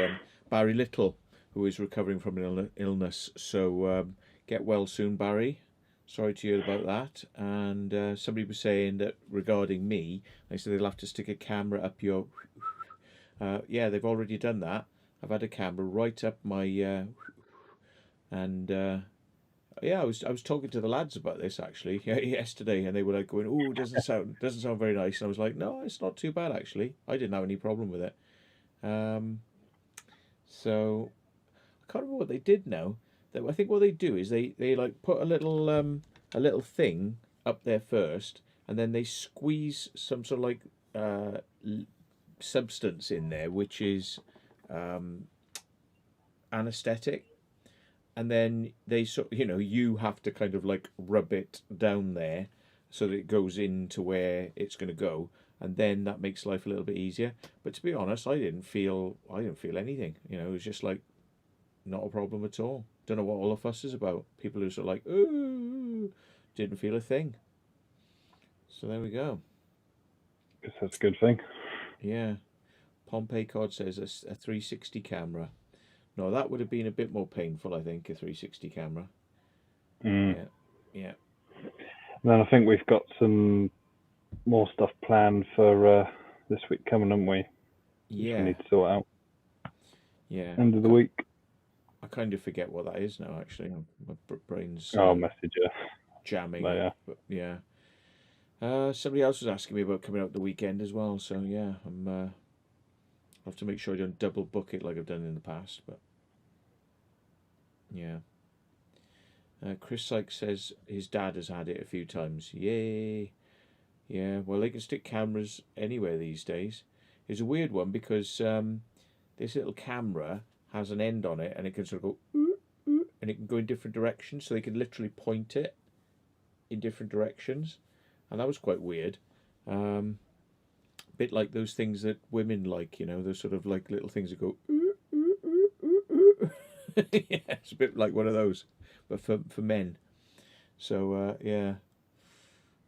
Barry Little, who is recovering from an illness. So get well soon, Barry. Sorry to hear about that. And somebody was saying that regarding me, they said they'll have to stick a camera up your. Yeah, they've already done that. I've had a camera right up my and yeah, I was talking to the lads about this actually yesterday, and they were like going, "Oh, doesn't sound very nice." And I was like, "No, it's not too bad actually. I didn't have any problem with it." Um, so I can't remember what they did now. I think what they do is they like put a little thing up there first, and then they squeeze some sort of like uh, substance in there, which is um, anesthetic, and then they you have to kind of like rub it down there so that it goes into where it's going to go, and then that makes life a little bit easier. But to be honest, I didn't feel anything. It was just like not a problem at all. Don't know what all the fuss is about. People who are sort of like, ooh, didn't feel a thing. So there we go. Guess that's a good thing. Yeah. Pompey Cod says a 360 camera. No, that would have been a bit more painful, I think, a 360 camera. Mm. Yeah. Yeah. And then I think we've got some more stuff planned for this week coming, haven't we? Which we Yeah. need to sort out. Yeah. End of the week. I kind of forget what that is now, actually. My brain's I'll message you jamming later. up. But yeah. Somebody else was asking me about coming out the weekend as well. So yeah, I'll have to make sure I don't double book it like I've done in the past. But yeah. Chris Sykes says his dad has had it a few times. Yay. Yeah, well, they can stick cameras anywhere these days. It's a weird one because this little camera has an end on it, and it can sort of go "Ooh, ooh," and it can go in different directions, so they can literally point it in different directions, and that was quite weird. Bit like those things that women like, those sort of like little things that go "Ooh, ooh, ooh, ooh, ooh." Yeah, it's a bit like one of those, but for men. So yeah.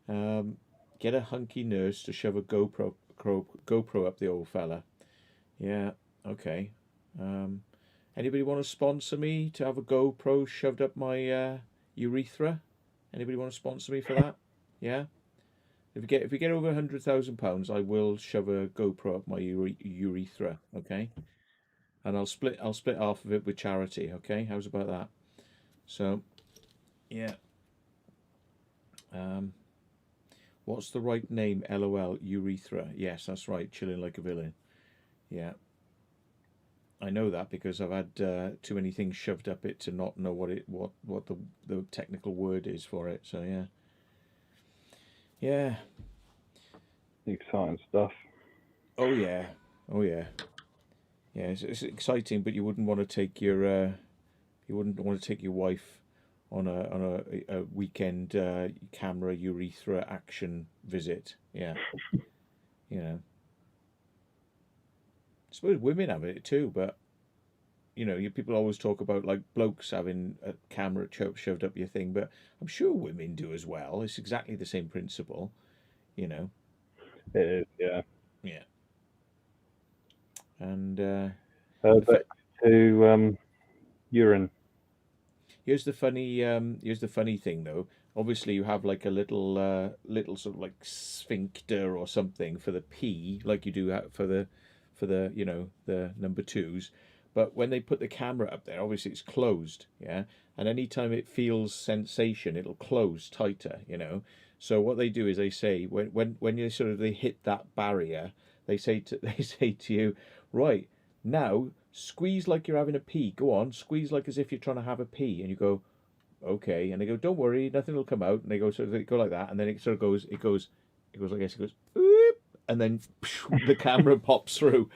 Um, get a hunky nurse to shove a GoPro up the old fella. Yeah, okay. Um, anybody want to sponsor me to have a GoPro shoved up my urethra? Anybody want to sponsor me for that? Yeah. If we get over £100,000, I will shove a GoPro up my urethra. Okay, and I'll split half of it with charity. Okay, how's about that? So yeah. Um, What's the right name? LOL. Urethra. Yes, that's right. Chilling like a villain. Yeah. I know that because I've had too many things shoved up it to not know what the technical word is for it. So yeah. Yeah. Exciting stuff. Oh yeah. Oh yeah. Yeah. It's exciting, but you wouldn't want to take your wife on a weekend camera urethra action visit. Yeah. You know. I suppose women have it too, but people always talk about like blokes having a camera shoved up your thing, but I'm sure women do as well. It's exactly the same principle, you know. It is, yeah. Yeah. And the Back to urine. here's the funny thing though. Obviously, you have like a little sort of like sphincter or something for the pee, like you do for the the number twos. But when they put the camera up there, obviously it's closed, yeah. And anytime it feels sensation, it'll close tighter, you know. So what they do is they say when you sort of they hit that barrier, they say to you, right now squeeze like you're having a pee. Go on, squeeze like as if you're trying to have a pee, and you go okay, and they go don't worry, nothing will come out, and they go sort of they go like that, and then it sort of goes like this, it goes. Oop, and then the camera pops through.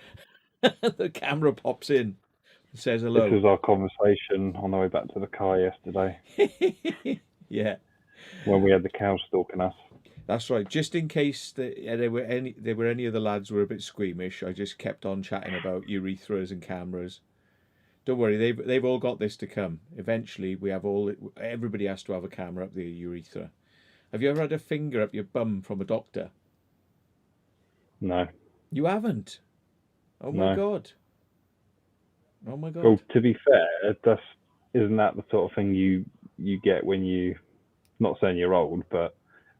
The camera pops in and says This hello. was our conversation on the way back to the car yesterday Yeah, when we had the cow stalking us. that's right. Just in case there were any of the lads who were a bit squeamish, I just kept on chatting about urethras and cameras. Don't worry, they've all got this to come. Eventually, everybody has to have a camera up their urethra. Have you ever had a finger up your bum from a doctor? No, You haven't. Oh my no. god. Oh my Well, God. to be fair, isn't that the sort of thing you get when you, not saying you're old, but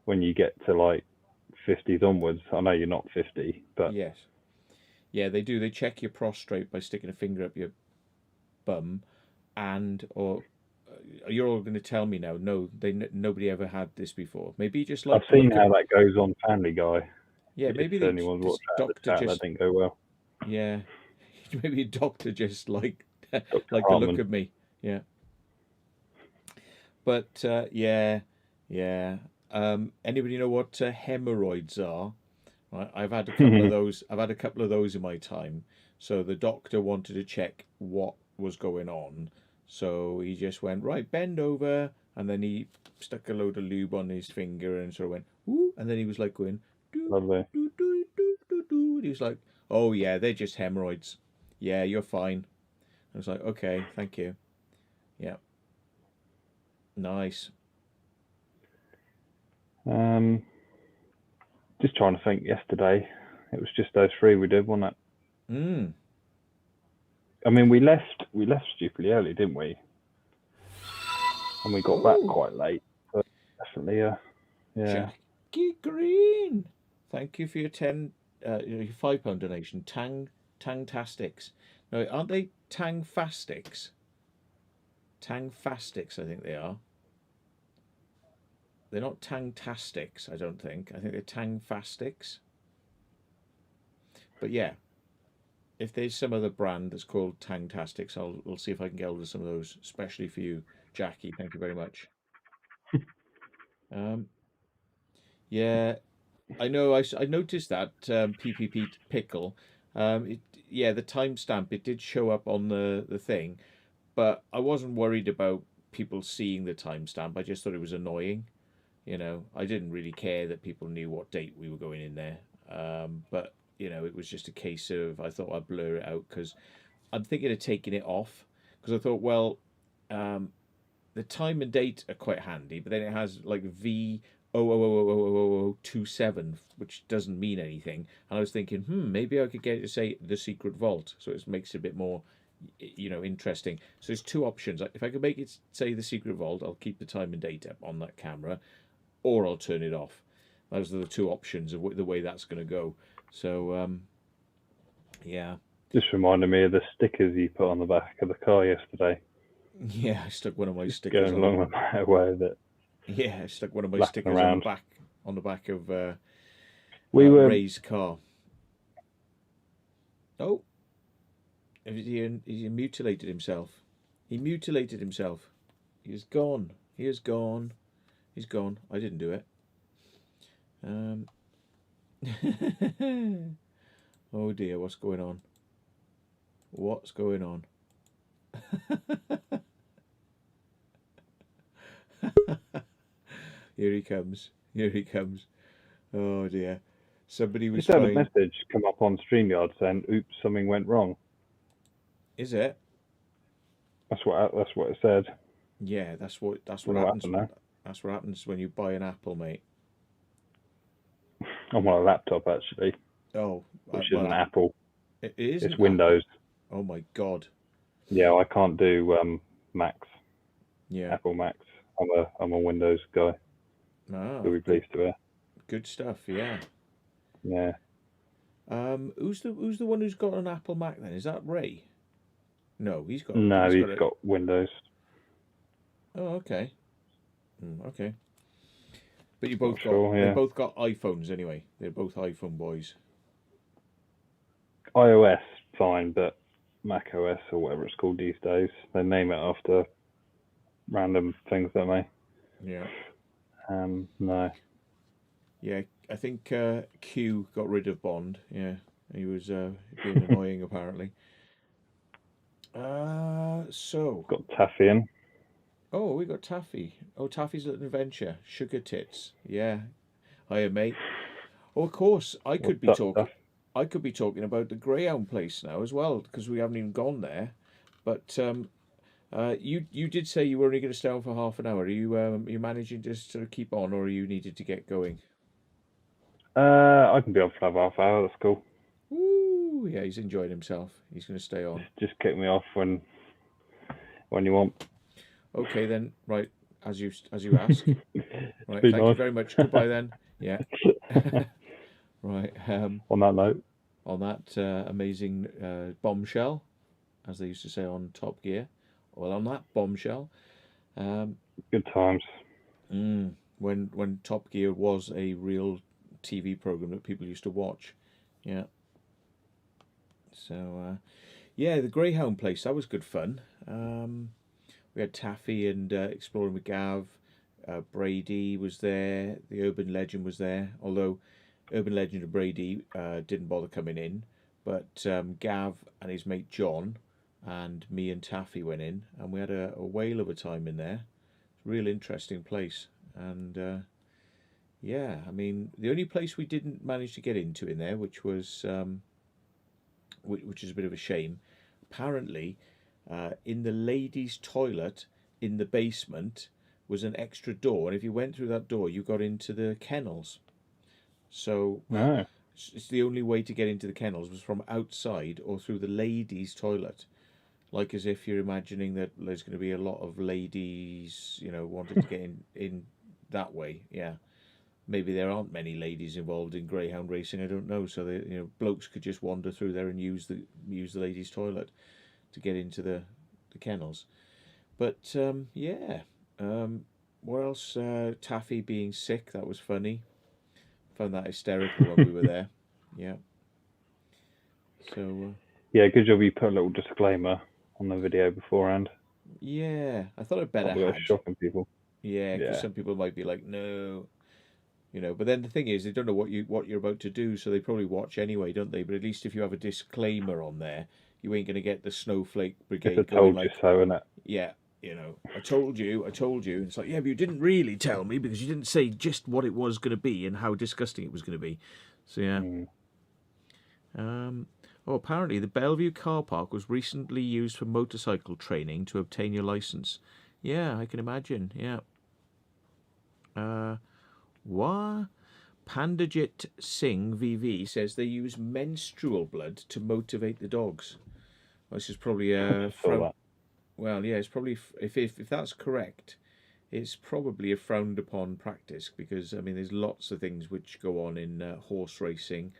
when you get to like 50s onwards. I know you're not 50, but Yes. Yeah, they do. They check your prostate by sticking a finger up your bum, and or you're all going to tell me now. No, nobody ever had this before. Maybe you just I've like the seen look of. how that goes on Family Guy. Yeah, If maybe anyone's this watched that, the doctor chat, that just. didn't go well. Yeah, maybe a doctor just like Dr. like the look Harmon. of me. Yeah, but yeah, yeah. Anybody know what hemorrhoids are? Right, I've had a couple of those. I've had a couple of those in my time. So the doctor wanted to check what was going on. So he just went, right, bend over, and then he stuck a load of lube on his finger and sort of went, ooh, and then he was like going, do Lovely. do do do do do. He was like, oh yeah, they're just hemorrhoids. Yeah, you're fine. I was like, okay, thank you. Yeah, nice. Um, just trying to think. Yesterday, it was just those three we did, wasn't it? Mm. I mean, we left stupidly early, didn't we? And we got back Oh, quite late. But definitely, yeah. Jackie Green. Thank you for your your £5 donation. Tangtastics. No, aren't they Tangfastics? Tangfastics, I think they are. They're not Tangtastics, I don't think. I think they're Tangfastics. But yeah, if there's some other brand that's called Tangtastics, I'll see if I can get hold of some of those, especially for you, Jackie. Thank you very much. Um, yeah, I know. I noticed that PPP pickle. It yeah, the timestamp it did show up on the thing, but I wasn't worried about people seeing the timestamp. I just thought it was annoying. I didn't really care that people knew what date we were going in there. But it was just a case of I thought I'd blur it out because I'm thinking of taking it off because I thought, well, um, the time and date are quite handy, but then it has like V00000027, which doesn't mean anything. And I was thinking, maybe I could get it to say the secret vault, so it makes it a bit more, interesting. So there's two options. If I could make it say the secret vault, I'll keep the time and date up on that camera, or I'll turn it off. Those are the two options of the way that's going to go. So yeah, Just reminded me of the stickers you put on the back of the car yesterday. yeah, I stuck one of my Just stickers going on the along the motorway with it, yeah, I stuck one of my flapping stickers on the around. back of We were. Ray's car. Oh, he mutilated himself. He mutilated himself. He is gone. He is gone. He's gone. I didn't do it. Um. Oh dear, what's going on? What's going on? Here he comes. Here he comes. Oh dear. Somebody was Just had a trying. message come up on StreamYard saying, "Oops, something went wrong." Is it? That's what it said. Yeah, that's I don't what know what happens. happened there. That's what happens when you buy an apple, mate. On my laptop actually, Oh, which isn't well, Apple. it It's isn't Apple. Windows. Oh my God. Yeah, I can't do Macs, Yeah. Apple Macs. I'm a Windows guy. Ah, You'll be good, pleased to hear. good stuff. Yeah. Yeah. Who's the one who's got an Apple Mac then? Is that Ray? No, No, he's got he's a. got Windows. Oh, okay. Okay. But Not sure. they Yeah. both got iPhones anyway. They're both iPhone boys. iOS fine, but Mac OS or whatever it's called these days, they name it after random things, don't they? Yeah. No. Yeah. I think Q got rid of Bond. Yeah. He was being annoying apparently. So. Got Taffy in. Oh, we got Taffy. Oh, Taffy's Little Adventure. Sugar Tits. Yeah. Hiya, mate. Oh, of course, What's up, Taff? I could be talking about the Greyhound place now as well because we haven't even gone there. But you did say you were only going to stay on for half an hour. Are you managing to sort of keep on, or are you needed to get going? I can be on for another half hour. That's cool. Ooh, Oh yeah, he's enjoying himself. He's going to stay on. Just kick me off when you want. Okay then, right, as you ask. It's Right, been thank you nice. very much. Goodbye then. Yeah. Right. On that note, On that amazing bombshell, as they used to say on Top Gear. Well, on that bombshell, um, good times. when Top Gear was a real TV program that people used to watch. Yeah. So yeah, the Greyhound place, that was good fun. We had Taffy and Exploring with Gav. Brady was there. The Urban Legend was there. Although Urban Legend and Brady didn't bother coming in, but Gav and his mate John and me and Taffy went in, and we had a whale of a time in there. Real interesting place, and yeah, I mean the only place we didn't manage to get into in there, which is a bit of a shame. Apparently, in the ladies' toilet in the basement was an extra door, and if you went through that door, you got into the kennels. So No. it's the only way to get into the kennels was from outside or through the ladies' toilet. Like as if you're imagining that there's going to be a lot of ladies, wanting to get in that way. Yeah, maybe there aren't many ladies involved in greyhound racing. I don't know. So blokes could just wander through there and use the ladies' toilet to get into the kennels. But yeah, what else? Taffy being sick, that was funny. Found that hysterical when we were there. Yeah. So Yeah, good job you put a little disclaimer on the video beforehand. yeah, I thought I'd better Otherwise, had. shocking people. Yeah, because Yeah. some people might be like, no, But then the thing is, they don't know what you're about to do, so they probably watch anyway, don't they? But at least if you have a disclaimer on there, you ain't gonna get the snowflake It's a brigade going told you like, so, isn't it? yeah, I told you, I told you. And it's like, yeah, but you didn't really tell me because you didn't say just what it was gonna be and how disgusting it was gonna be. So yeah. Mm. Oh, apparently the Bellevue car park was recently used for motorcycle training to obtain your license. Yeah, I can imagine. Yeah. What? Pandajit Singh VV says they use menstrual blood to motivate the dogs. Well, this is probably a Saw frown. that. Well, yeah, it's probably if that's correct, it's probably a frowned upon practice because I mean, there's lots of things which go on in horse racing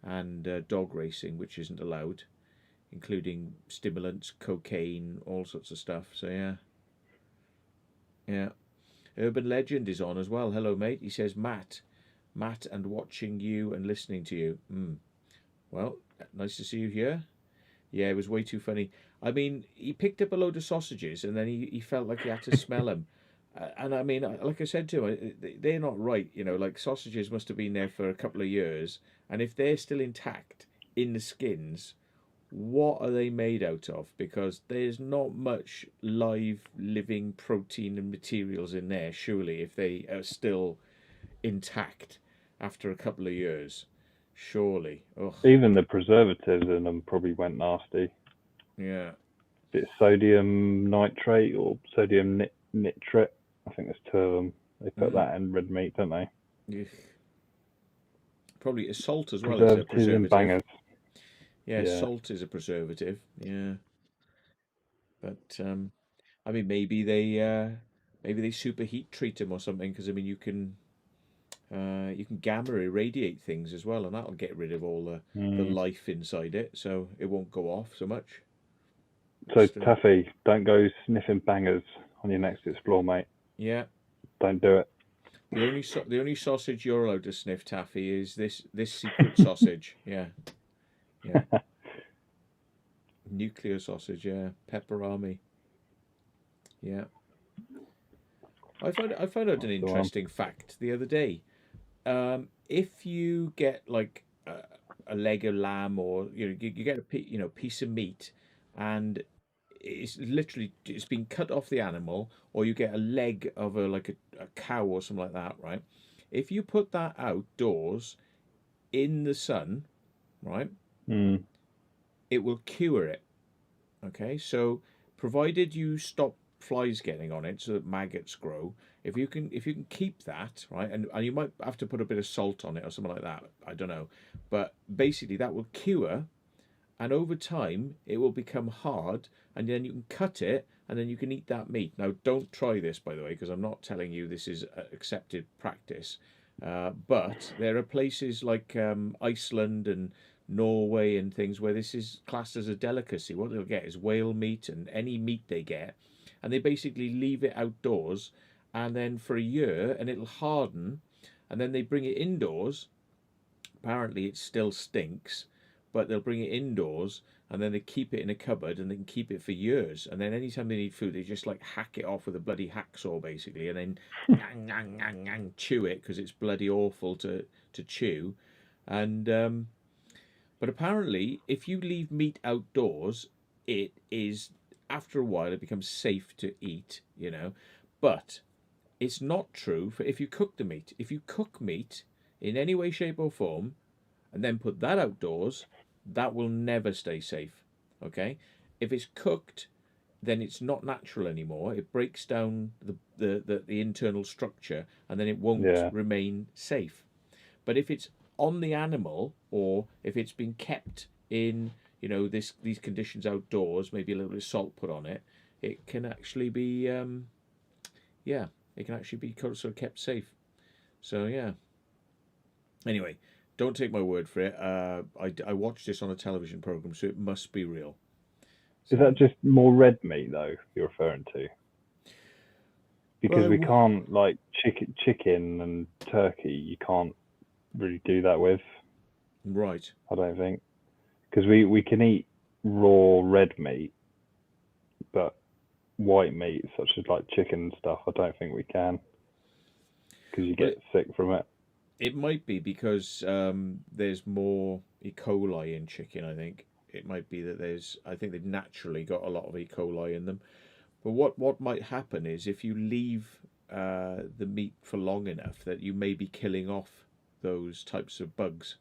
and dog racing which isn't allowed, including stimulants, cocaine, all sorts of stuff. So yeah, yeah. Urban Legend is on as well. Hello, mate. He says Matt, and watching you and listening to you. Well, nice to see you here. Yeah, it was way too funny. I mean, he picked up a load of sausages and then he felt like he had to smell them. And I mean, like I said to him, they're not right. Like sausages must have been there for a couple of years. And if they're still intact in the skins, what are they made out of? Because there's not much live, living protein and materials in there, surely, if they are still intact after a couple of years. Surely. Ugh. Even the preservatives in them probably went nasty. Yeah. It's sodium nitrate or sodium nitrate. I think there's two of them. They put that in red meat, don't they? Ugh. Probably salt as well is a Preservatives and preservative. bangers. Yeah, Yeah. salt is a preservative. Yeah. But I mean, maybe they superheat treat them or something because I mean you can gamma irradiate things as well, and that'll get rid of all the Mm. life inside it, so it won't go off so much. So Still, Taffy, don't go sniffing bangers on your next explore, mate. yeah. Don't do it. The only sausage you're allowed to sniff, Taffy, is this secret sausage. Yeah, yeah. Nuclear sausage. Yeah, pepperami. Yeah. I found out an That's the one. interesting fact the other day. If you get like a leg of lamb, or you get a piece of meat, and it's been cut off the animal, or you get a leg of a cow or something like that, right? If you put that outdoors in the sun, right, Mm. it will cure it. Okay, so provided you stop flies getting on it so that maggots grow, if you can keep that, right, and you might have to put a bit of salt on it or something like that, I don't know, but basically that will cure and over time it will become hard, and then you can cut it, and then you can eat that meat. Now, don't try this, by the way, because I'm not telling you this is accepted practice. But there are places like Iceland and Norway and things where this is classed as a delicacy. What they'll get is whale meat and any meat they get, and they basically leave it outdoors, and then for a year, and it'll harden, and then they bring it indoors. Apparently, it still stinks, but they'll bring it indoors, and then they keep it in a cupboard, and they can keep it for years. And then anytime they need food, they just like hack it off with a bloody hacksaw, basically, and then chew it because it's bloody awful to chew. And but apparently, if you leave meat outdoors, it is after a while it becomes safe to eat. But it's not true for if you cook the meat. If you cook meat in any way, shape, or form, and then put that outdoors, that will never stay safe. Okay? If it's cooked, then it's not natural anymore. It breaks down the internal structure, and then it won't Yeah. remain safe. But if it's on the animal, or if it's been kept in these conditions outdoors, maybe a little bit of salt put on it, it can actually be yeah, it can actually be sort of kept safe. So yeah. Anyway, don't take my word for it. I watched this on a television program, so it must be real. Is So, that just more red meat though you're referring to? Because we uh, can't like chicken and turkey. You can't really do that with. right. I don't think because we can eat raw red meat, but white meat such as like chicken and stuff, I don't think we can because you Well, get sick from it. it might be because there's more E. coli in chicken. I think it might be that there's. I think they've naturally got a lot of E. coli in them. But what might happen is if you leave the meat for long enough, that you may be killing off those types of bugs.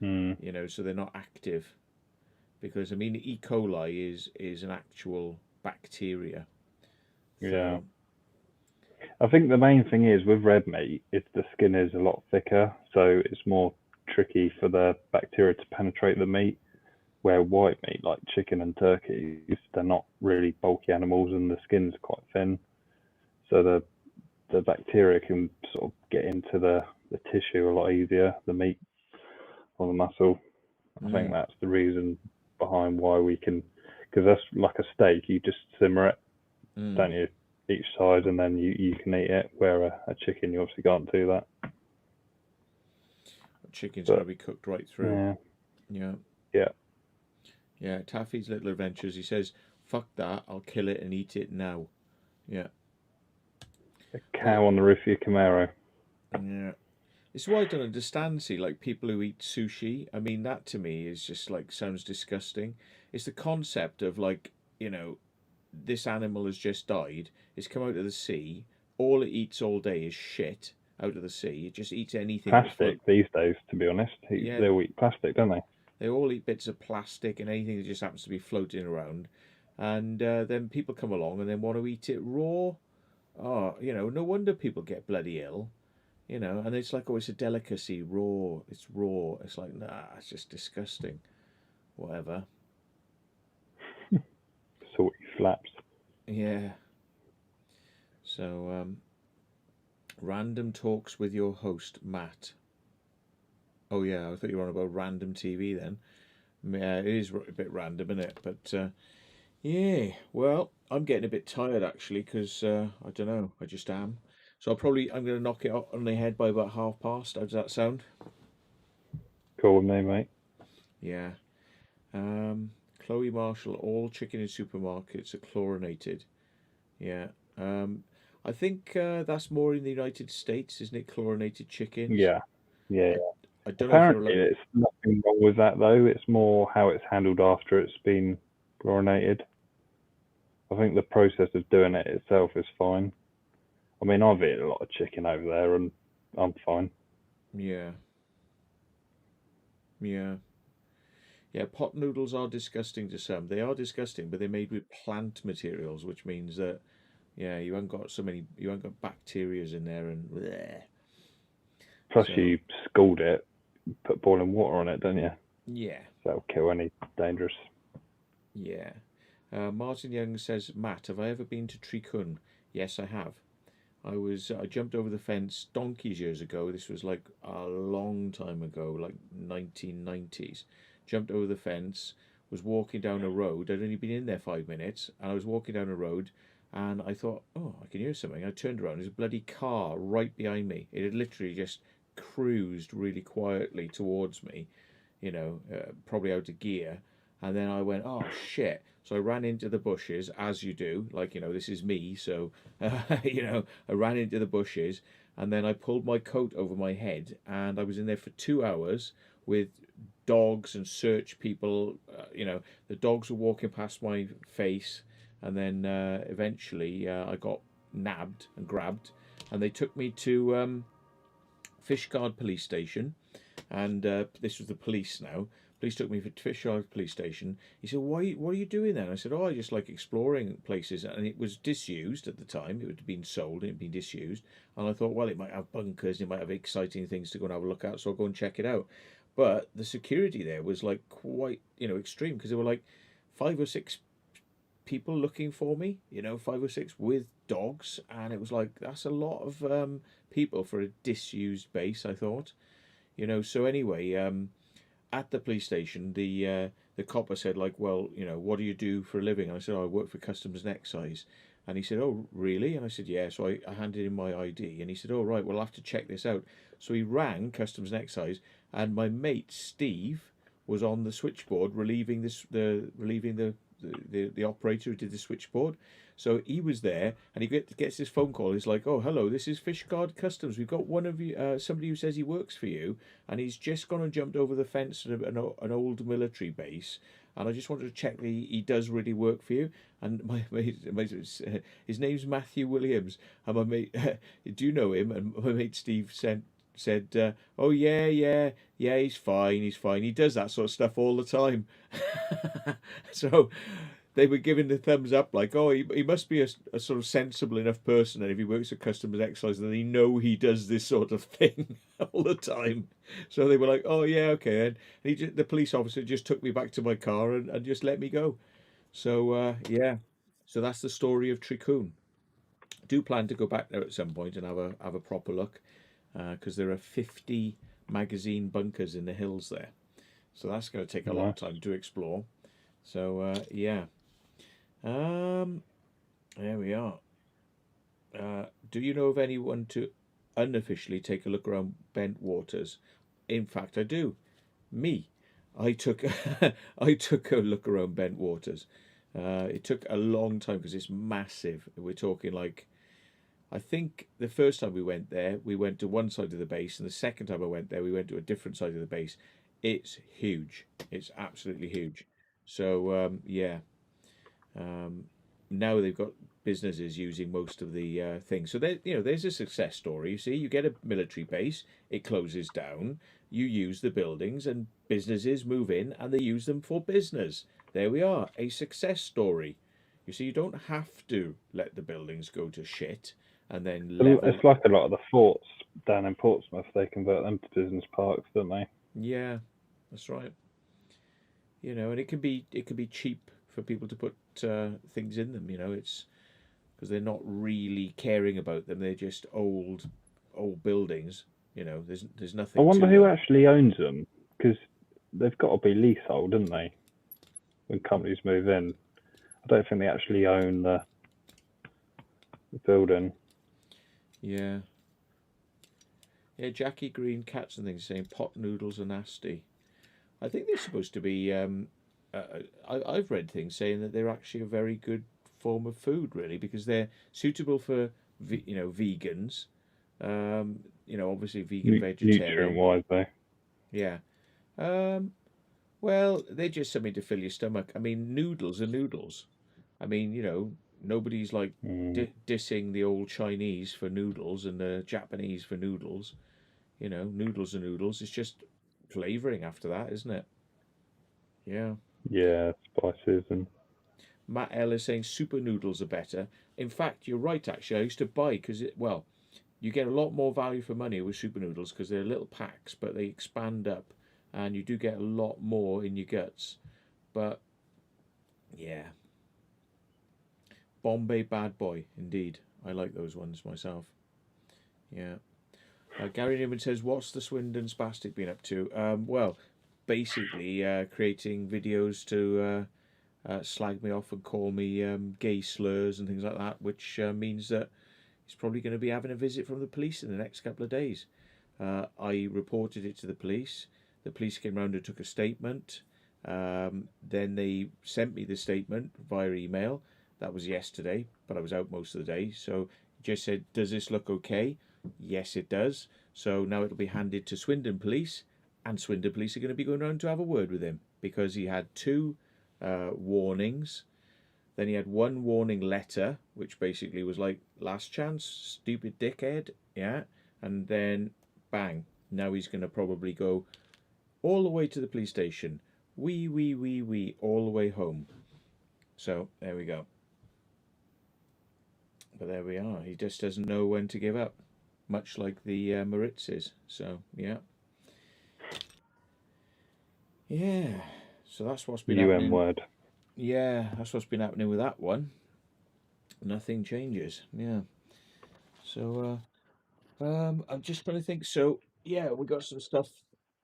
Hmm. So they're not active. Because I mean, E. coli is an actual bacteria. Yeah. So I think the main thing is with red meat, is the skin is a lot thicker, so it's more tricky for the bacteria to penetrate the meat. Where white meat, like chicken and turkeys, they're not really bulky animals and the skin's quite thin, so the bacteria can sort of get into the tissue a lot easier, the meat or the muscle. I think mm, that's the reason behind why we can, because that's like a steak, you just simmer it, mm. don't you, each side, and then you can eat it. Where a chicken, you obviously can't do that. Chicken's got to But be cooked right through. yeah, Yeah, yeah, yeah. Taffy's Little Adventures. He says, "Fuck that! I'll kill it and eat it now." Yeah. a Well, cow on the roof of your Camaro. yeah. It's why I don't understand. See, like people who eat sushi. I mean, that to me is just like sounds disgusting. It's the concept of like this animal has just died. It's come out of the sea. All it eats all day is shit out of the sea. It just eats anything that will float. Plastic these days, to be honest. Yeah, They'll eat plastic, don't they? they all eat bits of plastic and anything that just happens to be floating around. And then people come along and then want to eat it raw. Oh, no wonder people get bloody ill. And it's like, oh, it's a delicacy, raw. It's raw. It's like, nah, it's just disgusting. Whatever. Salty flaps. Yeah. So, random talks with your host, Matt. Oh, yeah, I thought you were on about random TV then. Yeah, it is a bit random, isn't it? But, yeah, well, I'm getting a bit tired actually because I don't know, I just am. So I'm going to knock it on the head by about 1:30. How does that sound? Cool with me, mate. Yeah. Chloe Marshall, all chicken in supermarkets are chlorinated. Yeah. Um, I think that's more in the United States, isn't it? Chlorinated chickens. Yeah, yeah. I, I don't know if you're Apparently, allowed. there's nothing wrong with that though. It's more how it's handled after it's been chlorinated. I think the process of doing it itself is fine. I mean, I've eaten a lot of chicken over there, and I'm fine. Yeah. Yeah. Yeah. Pot noodles are disgusting to some. They are disgusting, but they're made with plant materials, which means that yeah, you haven't got bacterias in there and bleh. Plus, So you scald it, put boiling water on it, don't you? Yeah, So that'll kill any dangerous. yeah. Martin Young says, Matt, have I ever been to Tricun? Yes, I have. I jumped over the fence donkeys years ago. This was like a long time ago, like 1990s. Jumped over the fence, was walking down a road. I'd only been in there 5 minutes, and I was walking down a road, and I thought, oh, I can hear something. I turned around. There's a bloody car right behind me. It had literally just cruised really quietly towards me, probably out of gear. And then I went, oh shit. So I ran into the bushes, as you do. Like, this is me. So, I ran into the bushes, and then I pulled my coat over my head, and I was in there for 2 hours with dogs and search people. The dogs were walking past my face, and then eventually I got nabbed and grabbed, and they took me to Fishguard police station, and this was the police now. Police took me to Fishguard police station. He said, what are you doing there? And I said, oh, I just like exploring places. And it was disused at the time. It had been sold and it had been disused. And I thought, well, it might have bunkers. It might have exciting things to go and have a look at. So I'll go and check it out. But the security there was like quite, extreme, because there were like 5 or 6 people looking for me, 5 or 6 with dogs. And it was like, that's a lot of people for a disused base, I thought. So anyway, at the police station, the copper said, like, well, what do you do for a living? And I said, oh, I work for Customs and Excise. And he said, oh, really? And I said, yeah. So I handed him my ID, and he said, oh, right, well, I'll have to check this out. So he rang Customs and Excise, and my mate Steve was on the switchboard relieving the operator who did the switchboard. So he was there, and he gets this phone call. He's like, "Oh, hello, this is Fishguard Customs. We've got one of you, somebody who says he works for you, and he's just gone and jumped over the fence at an old military base. And I just wanted to check that he does really work for you." And my mate, his name's Matthew Williams, and my mate, do you know him? And my mate Steve said, "Oh yeah, he's fine, he's fine. He does that sort of stuff all the time." So they were giving the thumbs up, like, oh, he must be a sort of sensible enough person, and if he works at Customs Excise, then they know he does this sort of thing all the time. So they were like, oh yeah, okay. And the police officer just took me back to my car and just let me go. So yeah, so that's the story of Tricun. Do plan to go back there at some point and have a proper look, because there are 50 magazine bunkers in the hills there. So that's going to take a lot of Nice. time to explore. So yeah, um, there we are. Do you know of anyone to unofficially take a look around Bent Waters? In fact, I do. Me. I took I took a look around Bent Waters. It took a long time because it's massive. We're talking like, I think the first time we went there, we went to one side of the base, and the second time I went there, we went to a different side of the base. It's huge. It's absolutely huge. So yeah, um, now they've got businesses using most of the things. So there's a success story. You see, you get a military base, it closes down, you use the buildings, and businesses move in, and they use them for business. There we are, a success story. You see, you don't have to let the buildings go to shit and then level. It's like a lot of the forts down in Portsmouth. They convert them to business parks, don't they? Yeah, that's right. And it can be cheap for people to put things in them. It's because they're not really caring about them. They're just old buildings. There's I nothing wonder to who them. actually owns them, because they've got to be leasehold, don't they? When companies move in, I don't think they actually own the building. Yeah, yeah. Jackie Green Cats and things saying pot noodles are nasty. I think they're supposed to be. I've read things saying that they're actually a very good form of food, really, because they're suitable for vegans. Obviously vegan Nutrient vegetarian. wise, though. Yeah. Um, well, they're just something to fill your stomach. I mean, noodles are noodles. I mean, nobody's like Mm. dissing the old Chinese for noodles and the Japanese for noodles. Noodles are noodles. It's just flavoring after that, isn't it? Yeah. Yeah, spices and Matt Ellis saying super noodles are better. In fact, you're right. Actually, I used to buy because you get a lot more value for money with super noodles because they're little packs, but they expand up, and you do get a lot more in your guts. But yeah, Bombay Bad Boy, indeed. I like those ones myself. Yeah. Gary Newman says, "What's the Swindon spastic been up to?" Well, basically creating videos to slag me off and call me gay slurs and things like that, which means that he's probably going to be having a visit from the police in the next couple of days. I reported it to the police. The police came round and took a statement. Then they sent me the statement via email. That was yesterday, but I was out most of the day. So he just said, "Does this look okay?" Yes, it does. So now it'll be handed to Swindon Police, and Swindon Police are going to be going round to have a word with him because he had two warnings. Then he had one warning letter, which basically was like, "Last chance, stupid dickhead." Yeah. And then bang. Now he's going to probably go all the way to the police station. Wee, all the way home. So there we go. But there we are. He just doesn't know when to give up, much like the Maritzes. So yeah, yeah. So that's what's been UN happening. word. Yeah, that's what's been happening with that one. Nothing changes. Yeah. So I'm just trying to think. So yeah, we got some stuff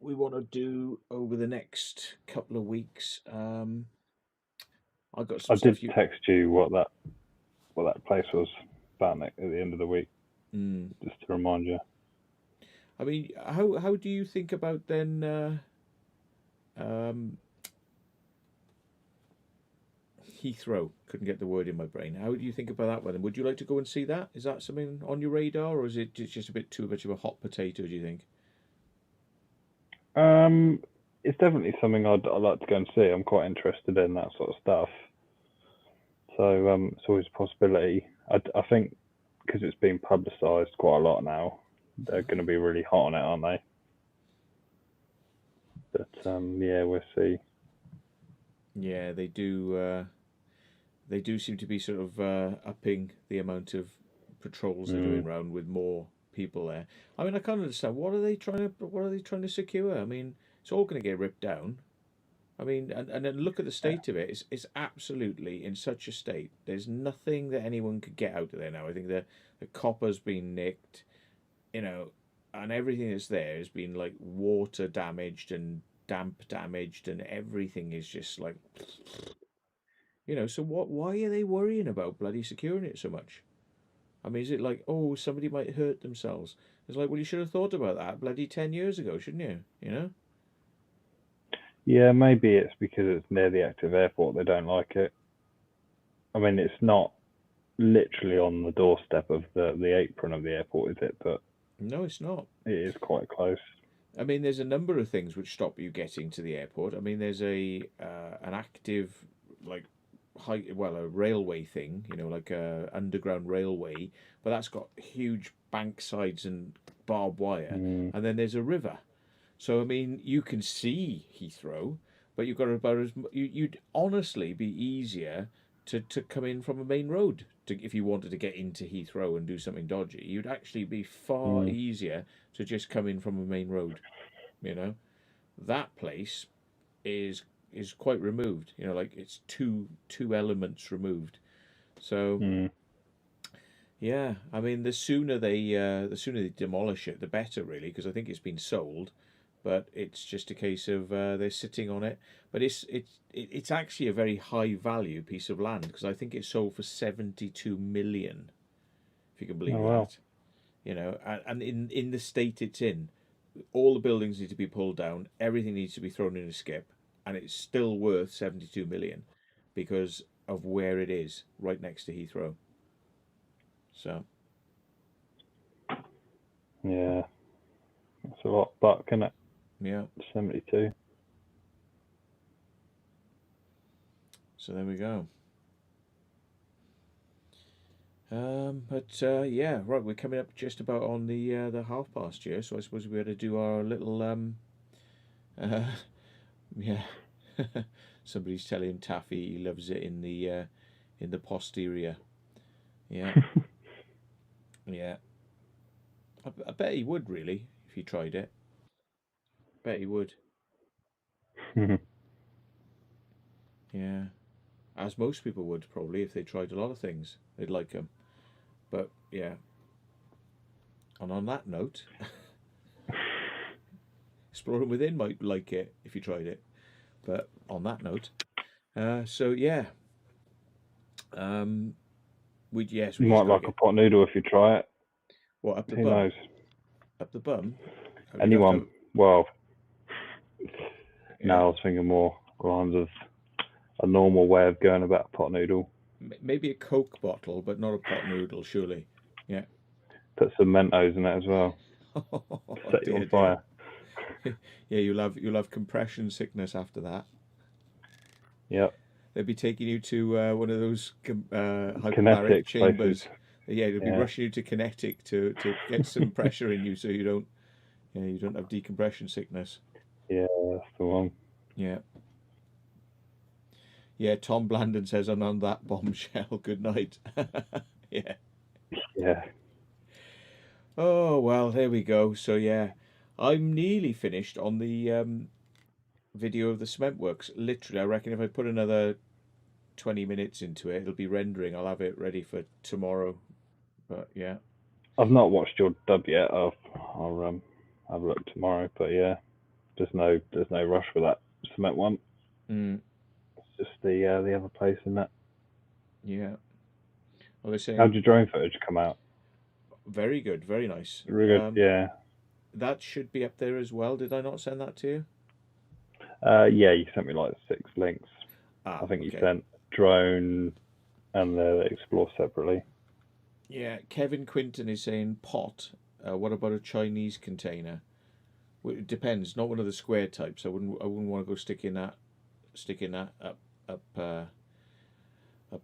we want to do over the next couple of weeks. I got some I did stuff you. text you what that place was about at the end of the week, Mm, just to remind you. I mean, how do you think about then? Um, Heathrow. Couldn't get the word in my brain. How do you think about that one? And would you like to go and see that? Is that something on your radar, or is it just a bit too much of a hot potato? Do you think? Um, it's definitely something I'd like to go and see. I'm quite interested in that sort of stuff. So it's always a possibility. I think because it's been publicised quite a lot now, they're going to be really hot on it, aren't they? But yeah, we'll see. Yeah, they do. They do seem to be sort of upping the amount of patrols they're doing Mm, around with more people there. I mean, I can't understand what are they trying to secure? I mean, it's all going to get ripped down. I mean, and then look at the yeah. state of it. It's absolutely in such a state. There's nothing that anyone could get out of there now. I think the copper's been nicked, you know, and everything that's there has been like water damaged and damp damaged, and everything is just like, so what? Why are they worrying about bloody securing it so much? I mean, is it like, oh, somebody might hurt themselves? It's like, well, you should have thought about that bloody 10 years ago, shouldn't you? You know? Yeah, maybe it's because it's near the active airport. They don't like it. I mean, it's not literally on the doorstep of the apron of the airport, is it? But No, it's not. it is quite close. I mean, there's a number of things which stop you getting to the airport. I mean, there's an active like a railway thing, like a underground railway, but that's got huge bank sides and barbed wire, Mm, and then there's a river. So I mean, you can see Heathrow, but you've got about you'd honestly be easier to come in from a main road if you wanted to get into Heathrow and do something dodgy. You'd actually be far mm, easier to just come in from a main road. You know, that place is is quite removed. Like it's two elements removed. So mm, yeah, I mean, the sooner they demolish it, the better, really, because I think it's been sold, but it's just a case of they're sitting on it. But it's actually a very high value piece of land because I think it sold for 72 million, if you can oh believe well. that. And in the state it's in, all the buildings need to be pulled down, everything needs to be thrown in a skip, and it's still worth 72 million because of where it is, right next to Heathrow. So Yeah, that's a lot. But can it yeah, 72? so there we go. But yeah, right, we're coming up just about on the half past year, so I suppose we ought to do our little uh, yeah. Somebody's telling Taffy he loves it in the posterior. Yeah, yeah. I bet he would really if he tried it. Bet he would. Yeah, as most people would probably if they tried a lot of things, they'd like them. But yeah, and on that note, Exploring Within might like it if you tried it. But on that note, so yeah, um, You we just might got to like a get pot noodle if you try it. what up the Who bum, knows? up the bum. You'd have to Anyone? have, Well, no, yeah, I was thinking more lines of a normal way of going about a pot noodle. maybe a Coke bottle, but not a pot noodle, surely. Yeah. Put some Mentos in it as well. Oh Set you on dear, dear. fire. Yeah, you'll have compression sickness after that. Yep. They'll be taking you to one of those hyperbaric Kinetic places. chambers. Yeah, they'll be Yeah. rushing you to kinetic to get some pressure in you so you don't have decompression sickness. Yeah, that's the one. Yeah. Yeah, Tom Blandon says, and on that bombshell, good night. Yeah. Yeah. Oh, well, there we go. So, yeah, I'm nearly finished on the video of the cement works. Literally, I reckon if I put another 20 minutes into it, it'll be rendering. I'll have it ready for tomorrow. But, yeah. I've not watched your dub yet. I'll have a look tomorrow. But yeah, there's no rush for that cement one. Mm, It's just the other place in that. yeah. Well, they're How'd saying your drone footage come out? very good, very nice. Really good. Yeah. That should be up there as well. Did I not send that to you? Yeah. You sent me like 6 links. Ah, I think you okay. sent drone and the explore separately. Yeah, Kevin Quinton is saying pot. What about a Chinese container? Well, it depends. Not one of the square types. I wouldn't want to go sticking that up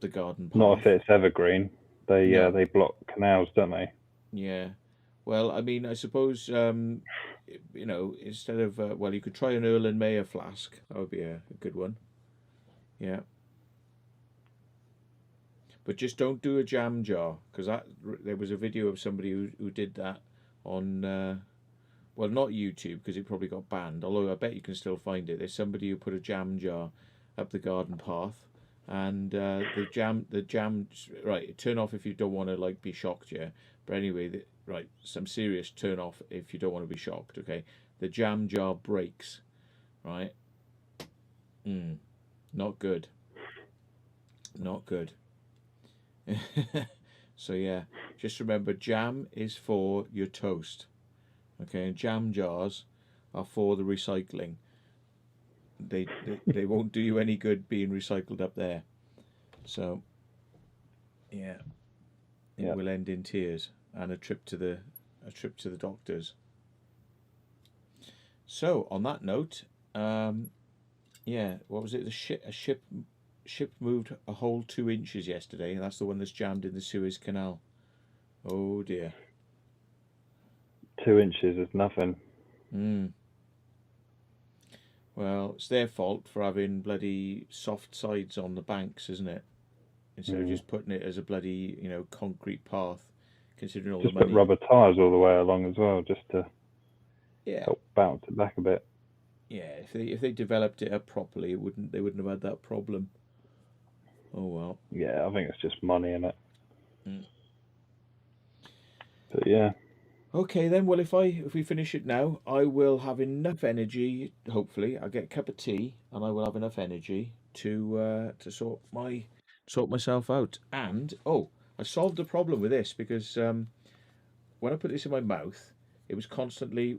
the garden Not path. if it's evergreen. No. They block canals, don't they? Yeah. Well, I mean, I suppose instead of well, you could try an Erlenmeyer flask. That would be a good one. Yeah. But just don't do a jam jar because there was a video of somebody who did that on well, not YouTube because it probably got banned. Although I bet you can still find it. There's somebody who put a jam jar up the garden path, and the jam right. Turn off if you don't want to like be shocked, yeah. But anyway, right, some serious turn off if you don't want to be shocked. Okay, the jam jar breaks, right? Not good, not good. So yeah, just remember, jam is for your toast. Okay, and jam jars are for the recycling. They won't do you any good being recycled up there. So yeah, it Yeah. will end in tears and a trip to the doctors. So on that note, yeah, what was it? A ship moved a whole 2 inches yesterday, and that's the one that's jammed in the Suez Canal. Oh dear. 2 inches is nothing. Mm. Well, it's their fault for having bloody soft sides on the banks, isn't it? Instead of Mm. just putting it as a bloody, concrete path, considering all the Just put money. rubber tires all the way along as well, just to Yeah, help bounce it back a bit. yeah. If they developed it up properly, they wouldn't have had that problem. Oh well. Yeah, I think it's just money in it. Mm. But yeah, Okay then. Well, if we finish it now, I will have enough energy. Hopefully, I'll get a cup of tea, and I will have enough energy to sort myself out. And oh, I solved the problem with this because when I put this in my mouth, it was constantly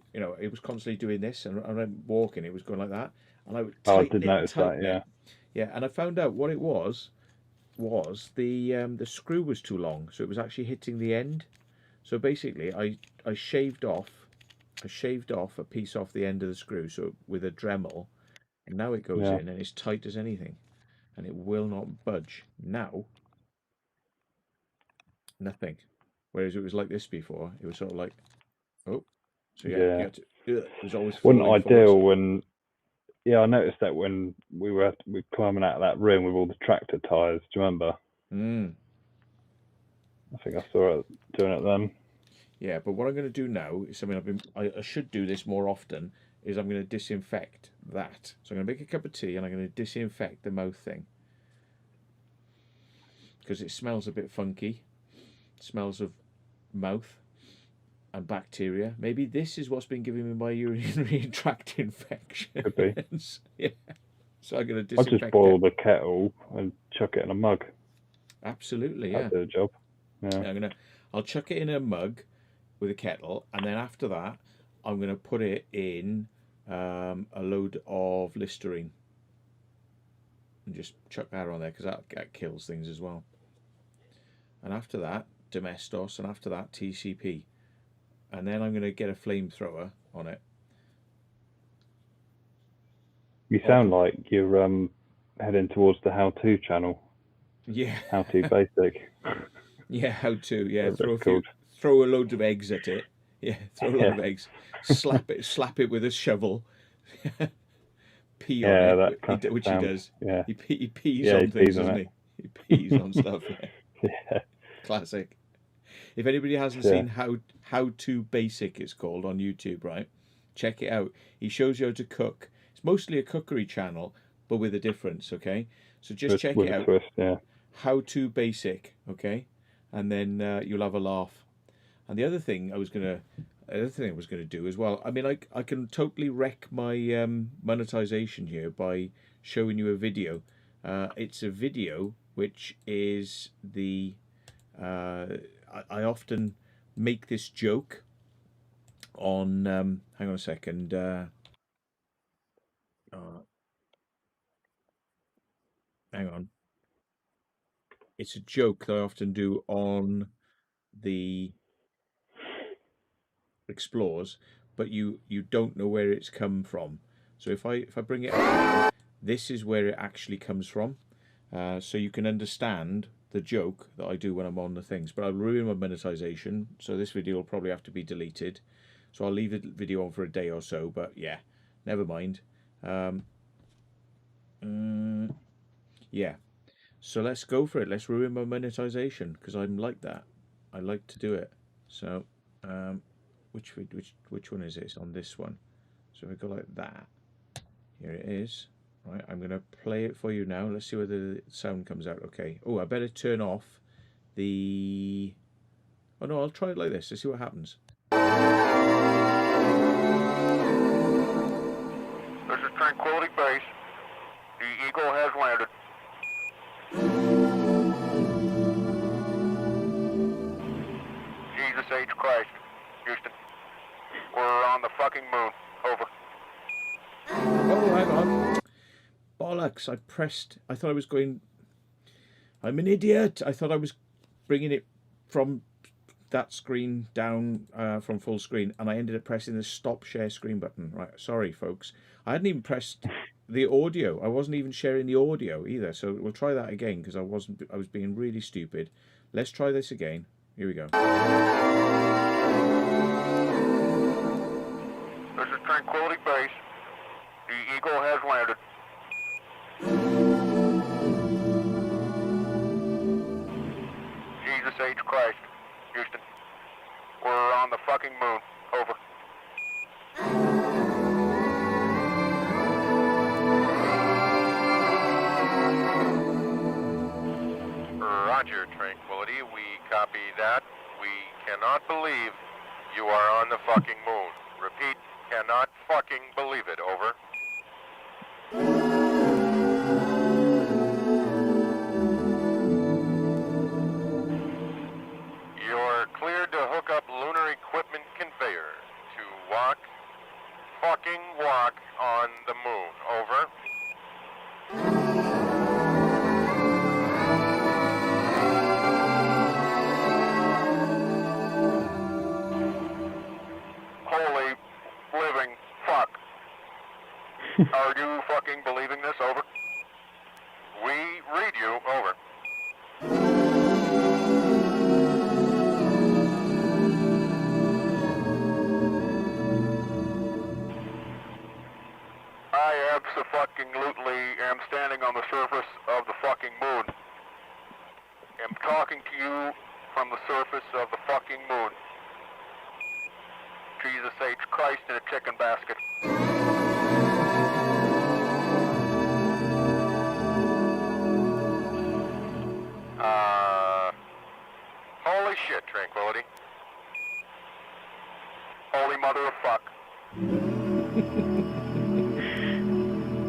doing this, and I'm walking, it was going like that, and I would I tighten did it and notice that. tighten it. Yeah. Yeah, and I found out what it was the screw was too long, so it was actually hitting the end. So basically, I shaved off a piece off the end of the screw, so with a Dremel, and now it goes Yeah. in and it's tight as anything, and it will not budge. Now, nothing. Whereas it was like this before, it was sort of like, oh, so yeah, you Yeah. had to. It was always Wasn't falling forwards. ideal when. Yeah, I noticed that when we climbing out of that room with all the tractor tires. Do you remember? Mm. I think I saw it doing it then. Yeah, but what I'm going to do now is something I should do this more often. is I'm going to disinfect that. So I'm going to make a cup of tea and I'm going to disinfect the mouth thing. Because it smells a bit funky. It smells of mouth and bacteria. Maybe this is what's been giving me my urinary tract infections. Could be. Yeah. So I'm going to I'll disinfect just boil it. the kettle and chuck it in a mug. Absolutely, yeah. That'll do the job. Yeah. I'll chuck it in a mug with a kettle, and then after that, I'm gonna put it in a load of Listerine and just chuck that on there because that kills things as well. And after that, Domestos, and after that, TCP, and then I'm gonna get a flamethrower on it. You sound like you're heading towards the how-to channel. Yeah. How to basic. Yeah, how to? Yeah, Whatever throw a load of eggs at it. Yeah, throw a load of eggs. Slap it with a shovel. Pee on Yeah, it, that classic which sound. he does. Yeah. He pees Yeah, on he things, pees on doesn't it. he? He pees on stuff. Yeah. Yeah. Classic. If anybody hasn't seen how to basic, it's called on YouTube, right? Check it out. He shows you how to cook. It's mostly a cookery channel, but with a difference. Okay, so just check with it a out. twist, yeah. How to basic, okay, and then you'll have a laugh. And the other thing I was gonna do as well. I mean, I can totally wreck my monetization here by showing you a video. It's a video which is the I often make this joke on. Hang on a second. Hang on. It's a joke that I often do on the Explores, but you don't know where it's come from. So if I bring it up now, this is where it actually comes from. So you can understand the joke that I do when I'm on the things. But I'll ruin my monetization, so this video will probably have to be deleted. So I'll leave the video on for a day or so. But yeah, never mind. Yeah. So let's go for it. Let's ruin my monetization because I'm like that. I like to do it. So which one is it? It's on this one. So if I go like that, here it is. Right, I'm gonna play it for you now. Let's see whether the sound comes out okay. Oh, I better turn off the. Oh no, I'll try it like this. Let's see what happens. This is Tranquility Base. The Eagle has landed. Jesus H. Christ, Houston. We're on the fucking moon. Over. Oh, hang on. Bollocks, I thought I was going. I'm an idiot. I thought I was bringing it from that screen down from full screen, and I ended up pressing the stop share screen button. Right, sorry, folks. I hadn't even pressed the audio. I wasn't even sharing the audio either. So we'll try that again because I was being really stupid. Let's try this again. Here we go. This is Tranquility Base. The Eagle has landed. Jesus H. Christ, Houston. We're on the fucking moon. Over. Roger, Tranquility. We copy that. We cannot believe you are on the fucking moon. Repeat, cannot fucking believe it. Over. You're cleared to hook up lunar equipment conveyor to fucking walk on the moon. Over. Holy living fuck. Are you fucking believing this? Over. We read you. Over. I abso-fucking-lutely am standing on the surface of the fucking moon. Am talking to you from the surface of the fucking moon. Jesus H. Christ in a chicken basket. holy mother of fuck.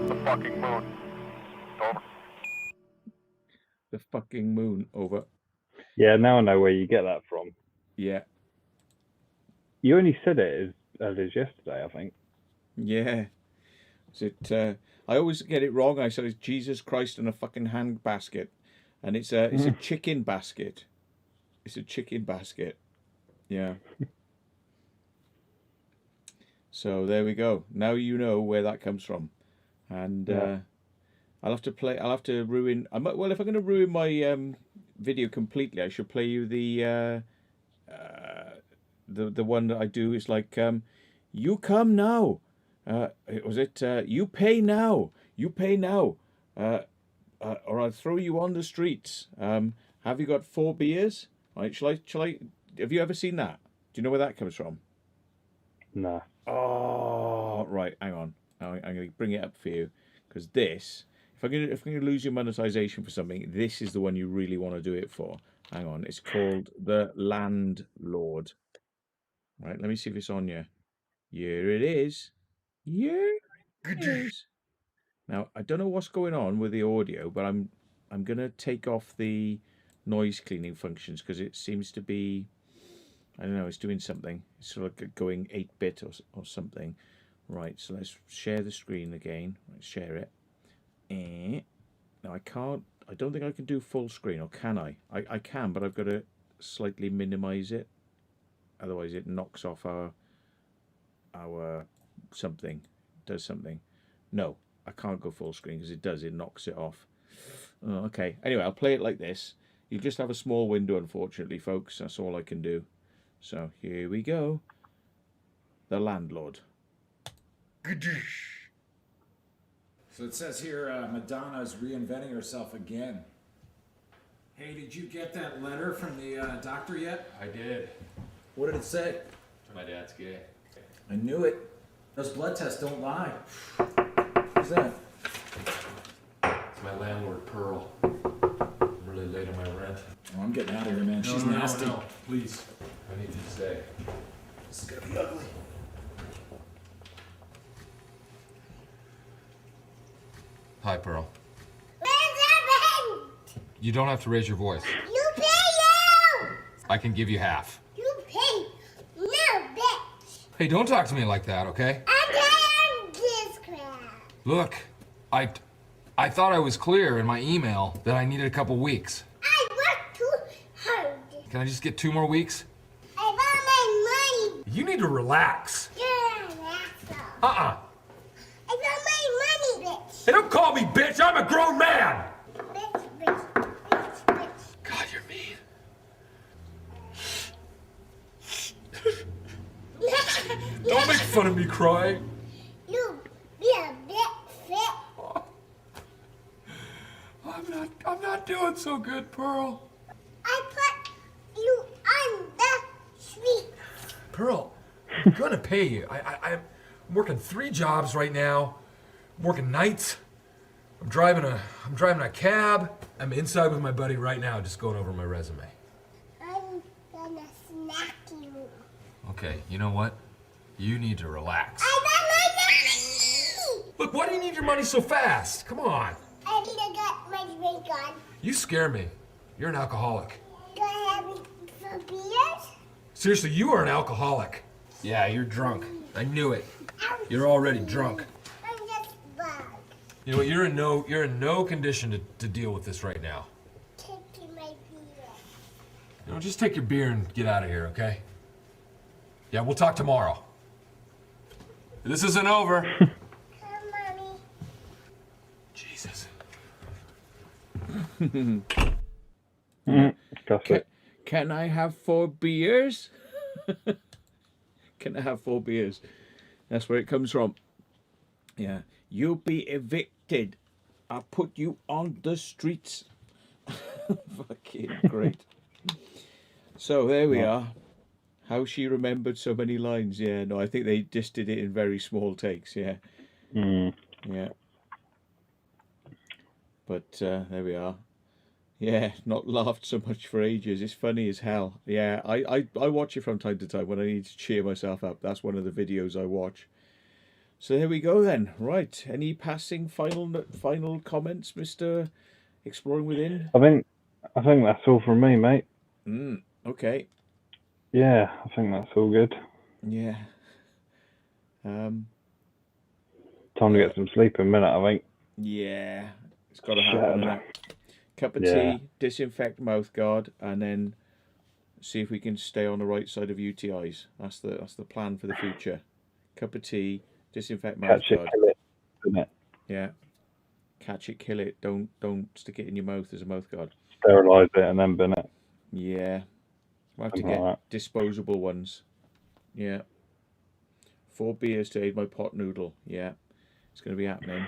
The fucking moon. Over. The fucking moon. Over. Yeah, now I know where you get that from. Yeah. You only said it as yesterday, I think. Yeah. Is it? I always get it wrong. I said it's Jesus Christ in a fucking hand basket, and it's a chicken basket. It's a chicken basket. Yeah. So there we go. Now you know where that comes from, and Yeah. I'll have to play. I'll have to ruin. Well, if I'm going to ruin my video completely, I should play you the one that I do is like you come now. Was it you pay now? You pay now, or I'll throw you on the streets. Have you got 4 beers? Right? Shall I? Have you ever seen that? Do you know where that comes from? No. Oh, right. Hang on. I'm going to bring it up for you because this. If I'm going to lose your monetization for something, this is the one you really want to do it for. Hang on. It's called The Landlord. Right. Let me see if it's on you. Here it is. Here it is. Now I don't know what's going on with the audio, but I'm going to take off the noise cleaning functions because it seems to be. I don't know, it's doing something. It's sort of going 8-bit or something. Right, so let's share the screen again. Let's share it. Now I don't think I can do full screen, or can I? I can, but I've got to slightly minimize it. Otherwise it knocks off our something. Does something. No, I can't go full screen because it knocks it off. Oh, okay, anyway, I'll play it like this. You just have a small window, unfortunately, folks. That's all I can do. So here we go. The Landlord. So it says here Madonna is reinventing herself again. Hey, did you get that letter from the doctor yet? I did. What did it say? My dad's gay. I knew it. Those blood tests don't lie. Who's that? It's my landlord, Pearl. I'm really late on my rent. Oh, I'm getting out of here, man. She's nasty. No, please. I need you to stay. This is gonna be ugly. Hi, Pearl. Where's You don't have to raise your voice. You pay you! I can give you half. You pay no, bitch! Hey, don't talk to me like that, okay? I'm tired of this crap. Look, I thought I was clear in my email that I needed a couple weeks. I worked too hard. Can I just get 2 more weeks? I want my money. You need to relax. You're an asshole. Uh-uh. I want my money, bitch. Hey, don't call me bitch. I'm a grown man. Bitch, bitch, bitch, bitch. God, you're mean. Don't make fun of me crying. You be a bit fit. I'm not doing so good, Pearl. I put you on the street. Pearl, I'm gonna pay you. I'm working 3 jobs right now. I'm working nights. I'm driving a cab. I'm inside with my buddy right now, just going over my resume. I'm gonna smack you. Okay, you know what? You need to relax. I got my money! Look, why do you need your money so fast? Come on. I need to get my drink on. You scare me. You're an alcoholic. Do I have it for beers? Seriously, you are an alcoholic. Yeah, you're drunk. I knew it. You're already drunk. I'm just bugged. You know what? You're in no condition to deal with this right now. Taking my beer. You know, just take your beer and get out of here, okay? Yeah, we'll talk tomorrow. This isn't over. Come, Mommy. Jesus. That's it. Can I have 4 beers? Can I have 4 beers? That's where it comes from. Yeah. You'll be evicted. I'll put you on the streets. Fucking great. So there we are. How she remembered so many lines. Yeah, no, I think they just did it in very small takes. Yeah. Yeah. But there we are. Yeah, not laughed so much for ages. It's funny as hell. Yeah, I watch it from time to time when I need to cheer myself up. That's one of the videos I watch. So there we go then. Right. Any passing final comments, Mr. Exploring Within? I think that's all from me, mate. Okay. Yeah, I think that's all good. Yeah. Time to get some sleep in a minute, I think. Yeah. It's got to happen, innit? Cup of Yeah. tea, disinfect mouth guard, and then see if we can stay on the right side of UTIs. That's the plan for the future. Cup of tea, disinfect mouth Catch it, guard. kill it, isn't it? Yeah. Catch it, kill it. Don't stick it in your mouth as a mouth guard. Sterilise it and then bin it. Yeah. We'll have to Something get like disposable ones. Yeah. 4 beers to aid my pot noodle. Yeah. It's going to be happening.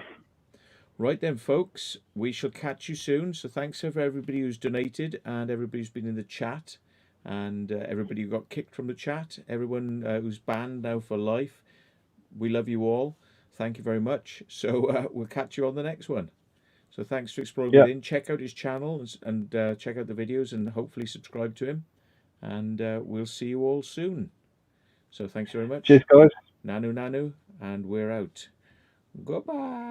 Right then, folks. We shall catch you soon. So thanks for everybody who's donated and everybody who's been in the chat and everybody who got kicked from the chat. Everyone who's banned now for life. We love you all. Thank you very much. So we'll catch you on the next one. So thanks for Exploring Yeah. Within. Check out his channel and check out the videos and hopefully subscribe to him. And we'll see you all soon. So thanks very much. Cheers, guys. Nanu, and we're out. Goodbye.